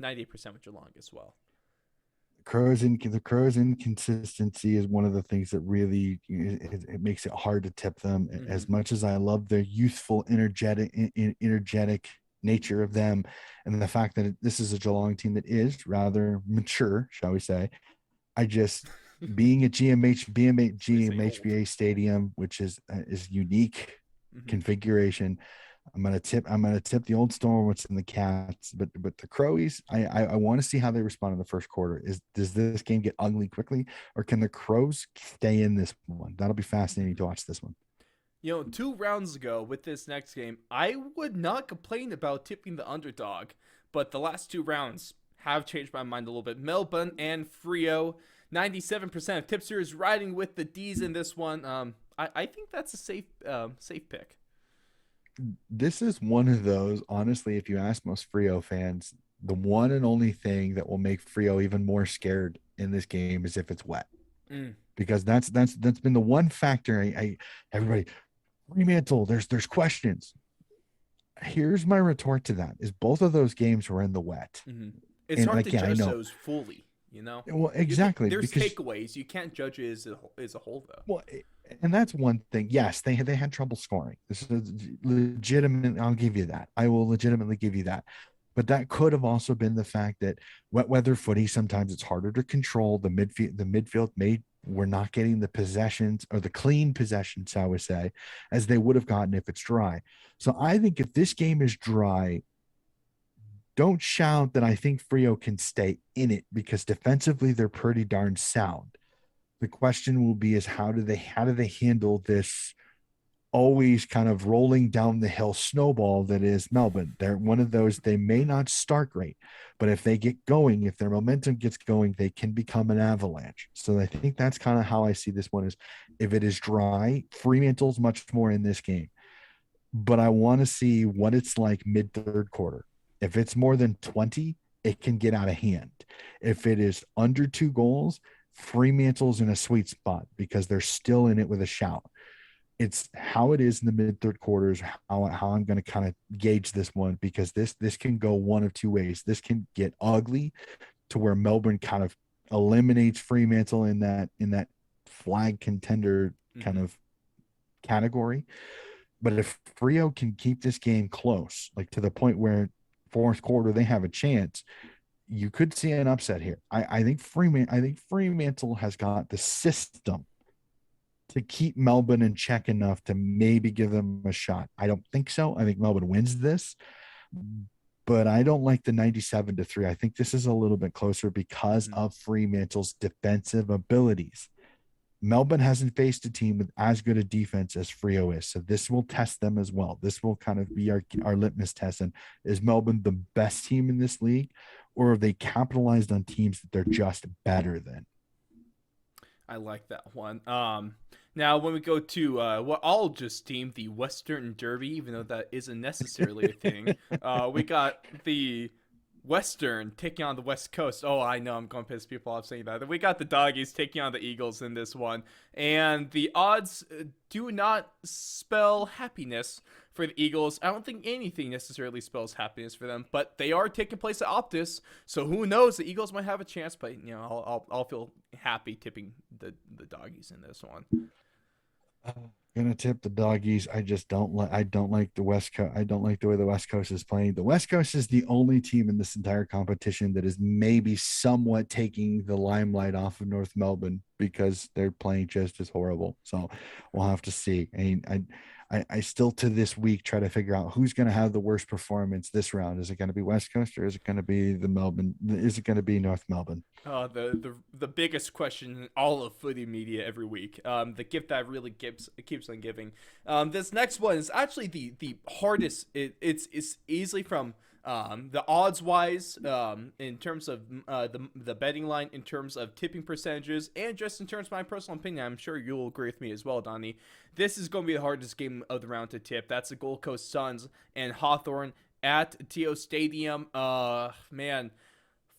98% with Geelong as well. The Crows' inconsistency is one of the things that really it makes it hard to tip them. As much as I love their youthful, energetic nature of them, and the fact that this is a Geelong team that is rather mature, shall we say, I just. Being at GMHBA Stadium, which is unique configuration, I'm gonna tip the Old Storm, what's in the Cats, but the Crowies, I want to see how they respond in the first quarter. Does this game get ugly quickly, or can the Crows stay in this one? That'll be fascinating to watch this one. You know, 2 rounds ago with this next game, I would not complain about tipping the underdog, but the last 2 rounds have changed my mind a little bit. Melbourne and Freo. 97% of tipsters riding with the D's in this one. I think that's a safe pick. This is one of those, honestly, if you ask most Freo fans, the one and only thing that will make Freo even more scared in this game is if it's wet. Because that's been the one factor. Everybody, Fremantle, there's questions. Here's my retort to that: is both of those games were in the wet. It's And hard to again, I judge know. those fully, you know? Well, exactly, There's because takeaways. You can't judge it as a whole, though. well, and that's one thing. Yes, they had trouble scoring. This is legitimate. I'll give you that. I will legitimately give you that. But that could have also been the fact that wet weather footy, sometimes it's harder to control. The midfield we're not getting the possessions or the clean possessions, I would say, as they would have gotten if it's dry. So I think if this game is dry, don't shout that I think Freo can stay in it, because defensively they're pretty darn sound. The question will be is how do they handle this always kind of rolling down the hill snowball that is Melbourne. They're one of those, they may not start great, but if they get going, if their momentum gets going, they can become an avalanche. So I think that's kind of how I see this one. Is if it is dry, Fremantle's much more in this game, but I want to see what it's like mid third quarter. If it's more than 20, it can get out of hand. If it is under 2 goals, Fremantle's in a sweet spot because they're still in it with a shout. It's how it is in the mid third quarters, how I'm going to kind of gauge this one, because this can go one of two ways. This can get ugly to where Melbourne kind of eliminates Fremantle in that flag contender kind of category. But if Freo can keep this game close, like to the point where fourth quarter they have a chance, you could see an upset here. I think Fremantle has got the system to keep Melbourne in check enough to maybe give them a shot. I don't think so. I think Melbourne wins this, but I don't like the 97-3. I think this is a little bit closer because of Fremantle's defensive abilities. Melbourne hasn't faced a team with as good a defense as Freo is, so this will test them as well. This will kind of be our litmus test. And is Melbourne the best team in this league, or have they capitalized on teams that they're just better than? I like that one. Now, when we go to what I'll just deem the Western Derby, even though that isn't necessarily a thing, we got the Western taking on the West Coast. Oh, I know I'm going to piss people off saying that. We got the Doggies taking on the Eagles in this one. And the odds do not spell happiness for the Eagles. I don't think anything necessarily spells happiness for them, but they are taking place at Optus. So who knows? The Eagles might have a chance, but I'll feel happy tipping the Doggies in this one. Gonna tip the Doggies. I don't like the West Coast. I don't like the way the West Coast is playing. The West Coast is the only team in this entire competition that is maybe somewhat taking the limelight off of North Melbourne because they're playing just as horrible. So we'll have to see. I still to this week try to figure out who's going to have the worst performance this round. Is it going to be West Coast, or is it going to be Is it going to be North Melbourne? The biggest question in all of footy media every week. The gift that really keeps on giving. This next one is actually the hardest. It's easily from the odds wise, in terms of the betting line, in terms of tipping percentages, and just in terms of my personal opinion. I'm sure you'll agree with me as well, Donnie. This is going to be the hardest game of the round to tip. That's the Gold Coast Suns and Hawthorn at TO Stadium. Man,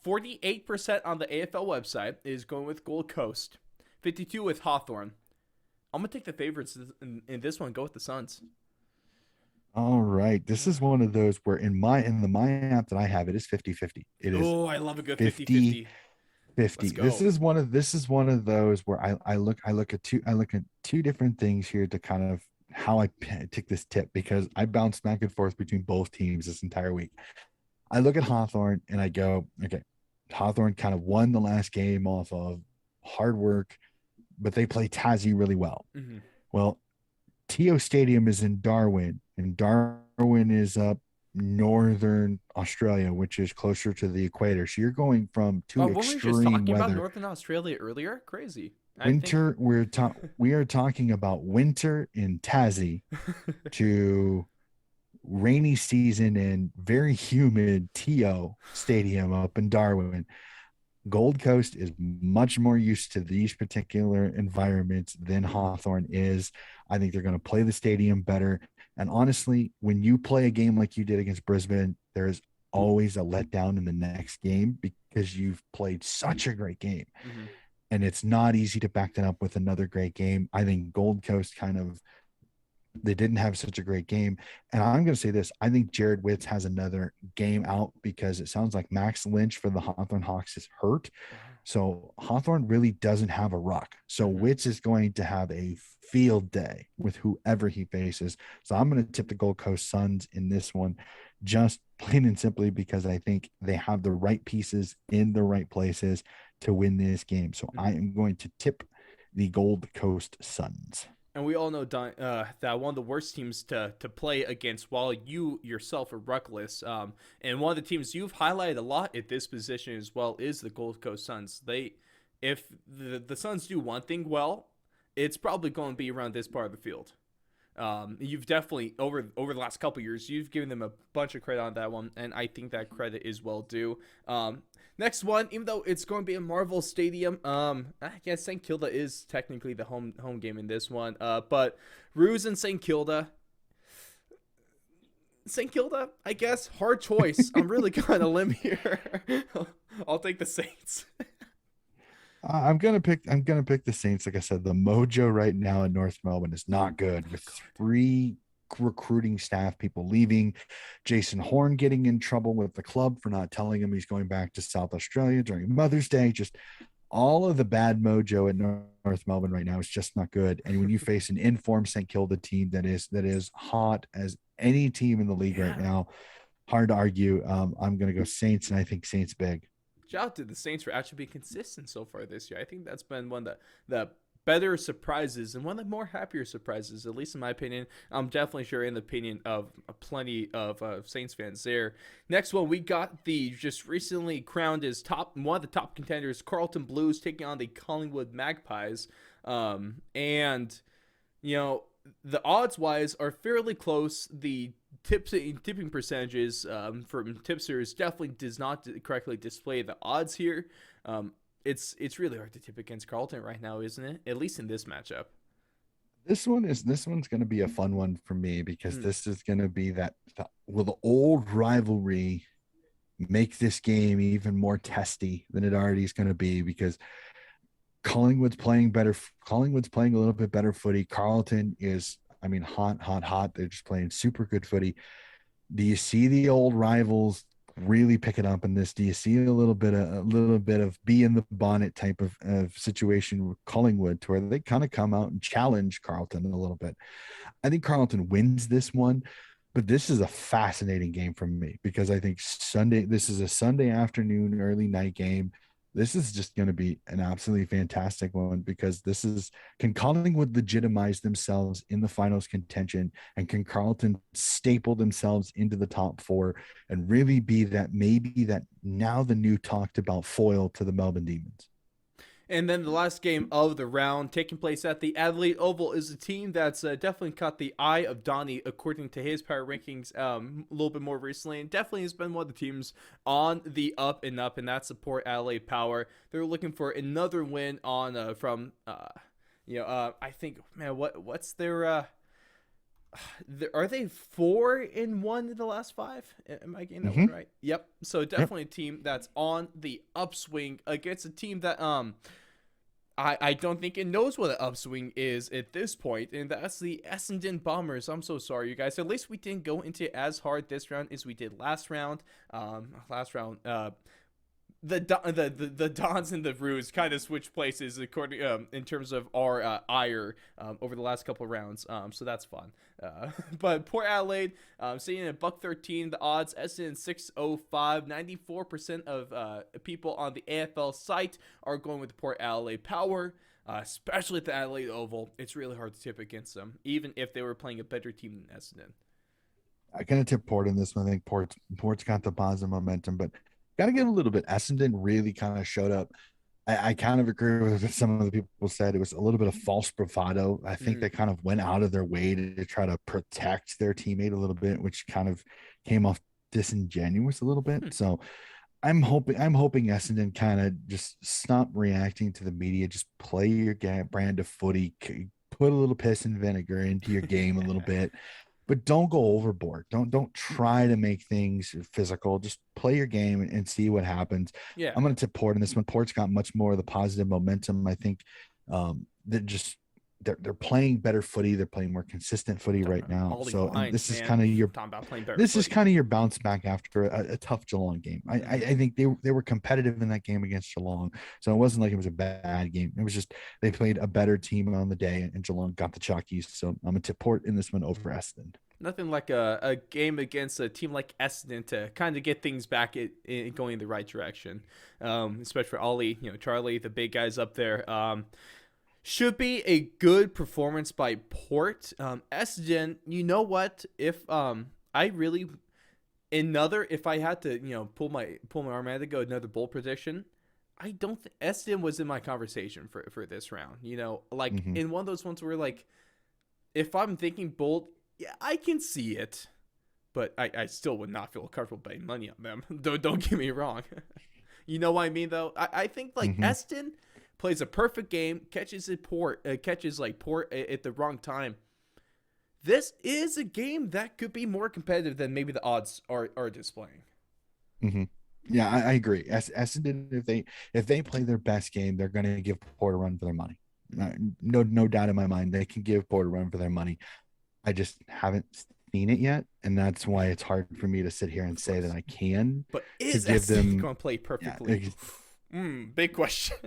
48% on the AFL website is going with Gold Coast, 52% with Hawthorn. I'm gonna take the favorites in this one. Go with the Suns. All right. This is one of those where in the my app that I have, it is 50-50. It is. Oh, I love a good 50-50. 50. This is one of those where I look at two different things here to kind of how I take this tip, because I bounce back and forth between both teams this entire week. I look at Hawthorn and I go, okay, Hawthorn kind of won the last game off of hard work, but they play Tassie really well. Mm-hmm. Well, TO Stadium is in Darwin, and Darwin is up northern Australia, which is closer to the equator. So you're going from extreme weather. We were just talking about northern Australia earlier. Crazy. We are talking about winter in Tassie to rainy season and very humid TO Stadium up in Darwin. Gold Coast is much more used to these particular environments than Hawthorn is. I think they're going to play the stadium better. And honestly, when you play a game like you did against Brisbane, there's always a letdown in the next game because you've played such a great game. Mm-hmm. And it's not easy to back that up with another great game. I think Gold Coast kind of They didn't have such a great game. And I'm going to say this. I think Jared Witz has another game out because it sounds like Max Lynch for the Hawthorn Hawks is hurt. So Hawthorn really doesn't have a ruck. So Witz is going to have a field day with whoever he faces. So I'm going to tip the Gold Coast Suns in this one, just plain and simply because I think they have the right pieces in the right places to win this game. So I am going to tip the Gold Coast Suns. And we all know that one of the worst teams to play against while you yourself are ruckless. And one of the teams you've highlighted a lot at this position as well is the Gold Coast Suns. If the Suns do one thing well, it's probably going to be around this part of the field. You've definitely over the last couple of years, you've given them a bunch of credit on that one, and I think that credit is well due. Next one, even though it's going to be a Marvel Stadium, I guess St. Kilda is technically the home game in this one. But Roos and St. Kilda, I guess, hard choice. I'm really going to limb here. I'll take the Saints. I'm gonna pick the Saints. Like I said, the mojo right now in North Melbourne is not good, with 3 recruiting staff people leaving, Jason Horn getting in trouble with the club for not telling him he's going back to South Australia during Mother's Day. Just all of the bad mojo in North Melbourne right now is just not good. And when you face an informed St. Kilda team that is hot as any team in the league right now, hard to argue. I'm gonna go Saints, and I think Saints big. Shout out to the Saints for actually being consistent so far this year. I think that's been one of the better surprises and one of the more happier surprises, at least in my opinion. I'm definitely sure in the opinion of plenty of Saints fans there. Next one, we got the just recently crowned as one of the top contenders, Carlton Blues, taking on the Collingwood Magpies. And, you know, the odds-wise are fairly close. The tipping percentages from tipsters definitely does not correctly display the odds here. It's really hard to tip against Carlton right now, isn't it? At least in this matchup. This one's going to be a fun one for me because this is going to be will the old rivalry make this game even more testy than it already is going to be, because Collingwood's playing better. Collingwood's playing a little bit better footy. Carlton is, hot. They're just playing super good footy. Do you see the old rivals really pick it up in this? Do you see a little bit of bee in the bonnet type of situation with Collingwood, to where they kind of come out and challenge Carlton a little bit? I think Carlton wins this one, but this is a fascinating game for me because I think this is a Sunday afternoon, early night game. This is just going to be an absolutely fantastic one, because can Collingwood legitimize themselves in the finals contention, and can Carlton staple themselves into the top 4 and really be that now the new talked about foil to the Melbourne Demons? And then the last game of the round, taking place at the Adelaide Oval, is a team that's definitely caught the eye of Donnie, according to his power rankings a little bit more recently, and definitely has been one of the teams on the up, and that's the Port Adelaide Power. They're looking for another win on I think, man, what's their are they 4-1 in the last 5? Am I getting that one right? Yep. So definitely a team that's on the upswing against a team that I don't think it knows what an upswing is at this point, and that's the Essendon Bombers. I'm so sorry, you guys. At least we didn't go into as hard this round as we did last round. The Dons and the Roos kind of switch places according in terms of our ire over the last couple of rounds. So that's fun. But Port Adelaide sitting at $1.13 the odds. Essendon 605. 94% of people on the AFL site are going with the Port Adelaide Power. Especially at the Adelaide Oval, it's really hard to tip against them, even if they were playing a better team than Essendon. I'm gonna tip Port in this one. I think Port's got the positive momentum, but got to give a little bit. Essendon really kind of showed up. I kind of agree with what some of the people said. It was a little bit of false bravado. I think they kind of went out of their way to try to protect their teammate a little bit, which kind of came off disingenuous a little bit. So I'm hoping Essendon kind of just stop reacting to the media. Just play your brand of footy. Put a little piss and vinegar into your game a little bit. But don't go overboard. Don't try to make things physical. Just play your game and see what happens. Yeah, I'm going to tip Port in this one. Port's got much more of the positive momentum. I think that just they're playing better footy. They're playing more consistent footy right now. So this is kind of your bounce back after a tough Geelong game. I think they were competitive in that game against Geelong. So it wasn't like it was a bad game. It was just they played a better team on the day, and Geelong got the chalkies. So I'm going to tip Port in this one over Essendon. Nothing like a game against a team like Essendon to kind of get things back going in the right direction, especially for Ollie, Charlie, the big guys up there. Should be a good performance by Port. Essendon, you know what? If I had to pull my arm out to go another bold prediction, I don't think Essendon was in my conversation for this round. In one of those ones where if I'm thinking bold. Yeah, I can see it, but I still would not feel comfortable betting money on them. Don't get me wrong. You know what I mean, though? I think Essendon plays a perfect game, catches Port at the wrong time. This is a game that could be more competitive than maybe the odds are displaying. Mm-hmm. Yeah, I agree. Essendon, if they play their best game, they're going to give Port a run for their money. No doubt in my mind, they can give Port a run for their money. I just haven't seen it yet, and that's why it's hard for me to sit here and say that I can. But is Essendon going to play perfectly? Big question.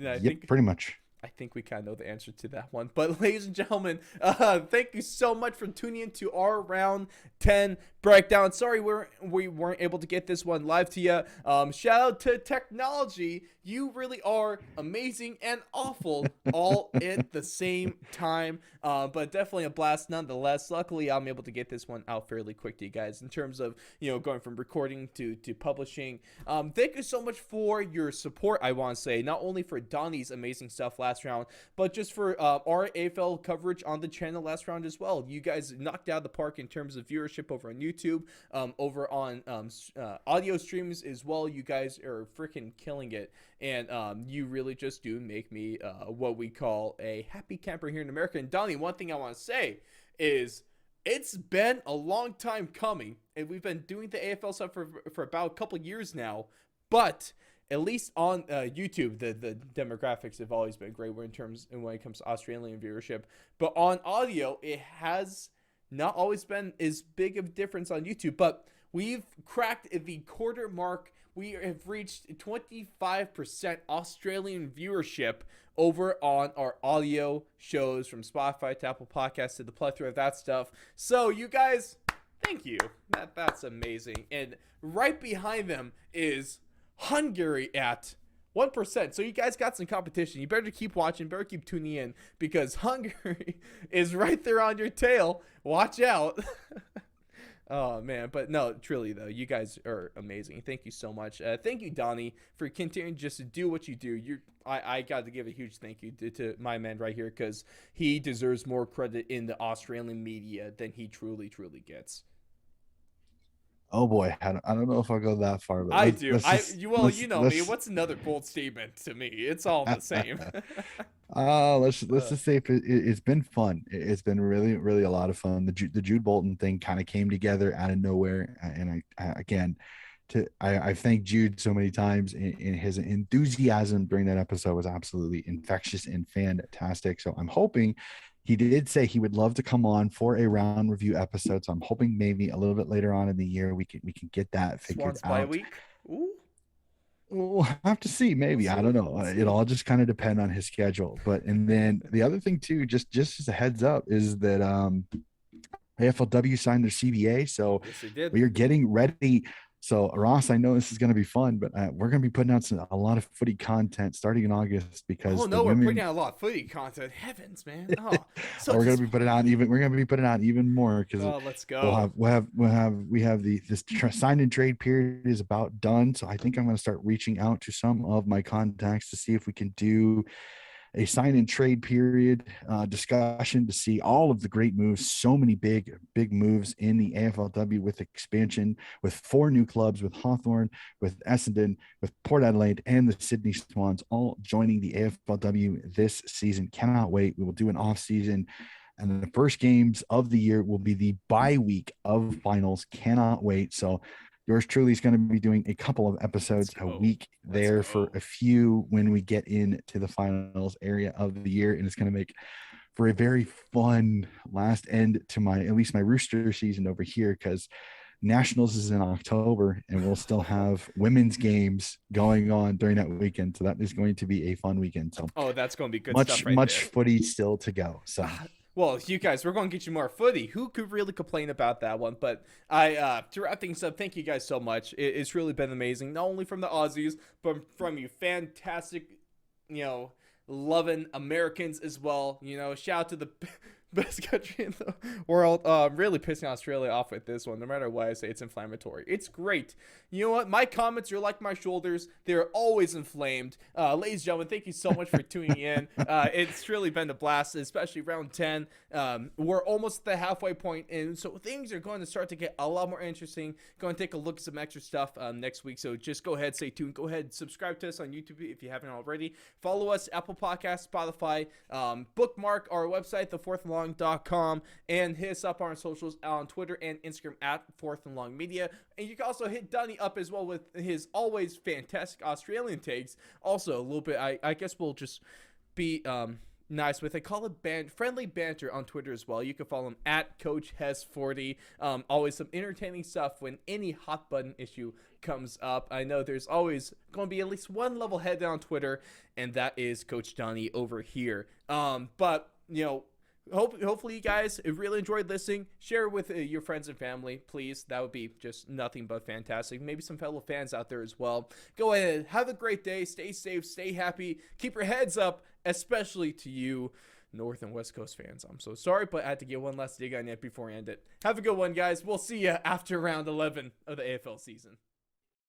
I think pretty much. I think we kind of know the answer to that one. But ladies and gentlemen, thank you so much for tuning in to our round 10 breakdown. Sorry we weren't able to get this one live to you. Shout out to technology. You really are amazing and awful all at the same time. But definitely a blast nonetheless. Luckily, I'm able to get this one out fairly quick to you guys in terms of, going from recording to publishing. Thank you so much for your support, I want to say, not only for Donnie's amazing stuff last round, but just for our AFL coverage on the channel last round as well. You guys knocked out of the park in terms of viewership over on YouTube, over on audio streams as well. You guys are freaking killing it, and you really just do make me what we call a happy camper here in America. And Donnie, one thing I want to say is it's been a long time coming, and we've been doing the AFL stuff for about a couple years now, but at least on YouTube, the demographics have always been great when it comes to Australian viewership. But on audio, it has not always been as big of a difference on YouTube. But we've cracked the quarter mark. We have reached 25% Australian viewership over on our audio shows, from Spotify to Apple Podcasts to the plethora of that stuff. So you guys, thank you. That's amazing. And right behind them is Hungary at 1%. So you guys got some competition. You better keep watching, better keep tuning in, because Hungary is right there on your tail. Watch out. Oh, man. But no, truly, though, you guys are amazing. Thank you so much. Thank you, Donnie, for continuing just to do what you do. I got to give a huge thank you to my man right here, because he deserves more credit in the Australian media than he truly gets. Oh boy, I don't know if I'll go that far. But I do. You know me. What's another bold statement to me? It's all the same. Let's just say it's been fun. It's been really, really a lot of fun. The Jude Bolton thing kind of came together out of nowhere, and I thank Jude so many times. In his enthusiasm during that episode was absolutely infectious and fantastic. So I'm hoping. He did say he would love to come on for a round review episode, so I'm hoping maybe a little bit later on in the year we can get that figured out. By week? Ooh. We'll have to see. Maybe, I don't know. It'll all just kind of depend on his schedule. And then the other thing too, just as a heads up, is that AFLW signed their CBA, so yes, we are getting ready. So, Ross, I know this is going to be fun, but we're going to be putting out a lot of footy content starting in August, because we're putting out a lot of footy content. Heavens, man! Oh, so we're going to be putting out even more, because let's go. We have this sign and trade period is about done. So I think I'm going to start reaching out to some of my contacts to see if we can do a sign and trade period discussion to see all of the great moves. So many big moves in the AFLW with expansion, with 4 new clubs, with Hawthorn, with Essendon, with Port Adelaide, and the Sydney Swans all joining the AFLW this season. Cannot wait. We will do an off season, and the first games of the year will be the bye week of finals. Cannot wait. So yours truly is going to be doing a couple of episodes a week there for a few when we get into the finals area of the year. And it's going to make for a very fun last end to at least my Rooster season over here, because Nationals is in October and we'll still have women's games going on during that weekend. So that is going to be a fun weekend. So that's going to be good much, stuff right much there. footy still to go. So well, you guys, we're going to get you more footy. Who could really complain about that one? But to wrap things up, thank you guys so much. It's really been amazing, not only from the Aussies, but from you fantastic, loving Americans as well. Shout out to the best country in the world. Really pissing Australia off with this one. No matter what I say, it's inflammatory. It's great. You know what? My comments are like my shoulders. They're always inflamed. Ladies and gentlemen, thank you so much for tuning in. It's really been a blast, especially round 10. We're almost at the halfway point, and so things are going to start to get a lot more interesting. Going to take a look at some extra stuff next week, so just go ahead, stay tuned. Go ahead, subscribe to us on YouTube if you haven't already. Follow us, Apple Podcasts, Spotify. Bookmark our website, thefourthandlong.com, and hit us up on our socials on Twitter and Instagram at Fourth and Long Media. And you can also hit Dunny up as well with his always fantastic Australian takes. Also, a little bit, I guess we'll just be nice with it. Call it friendly banter on Twitter as well. You can follow him at Coach Hes40. Always some entertaining stuff when any hot button issue comes up. I know there's always going to be at least one level head on Twitter, and that is Coach Donnie over here. But hopefully you guys really enjoyed listening. Share it with your friends and family, please. That would be just nothing but fantastic. Maybe some fellow fans out there as well. Go ahead, have a great day. Stay safe, stay happy. Keep your heads up, especially to you North and West Coast fans. I'm so sorry, but I had to get one last dig on it before I end it. Have a good one, guys. We'll see you after round 11 of the AFL season.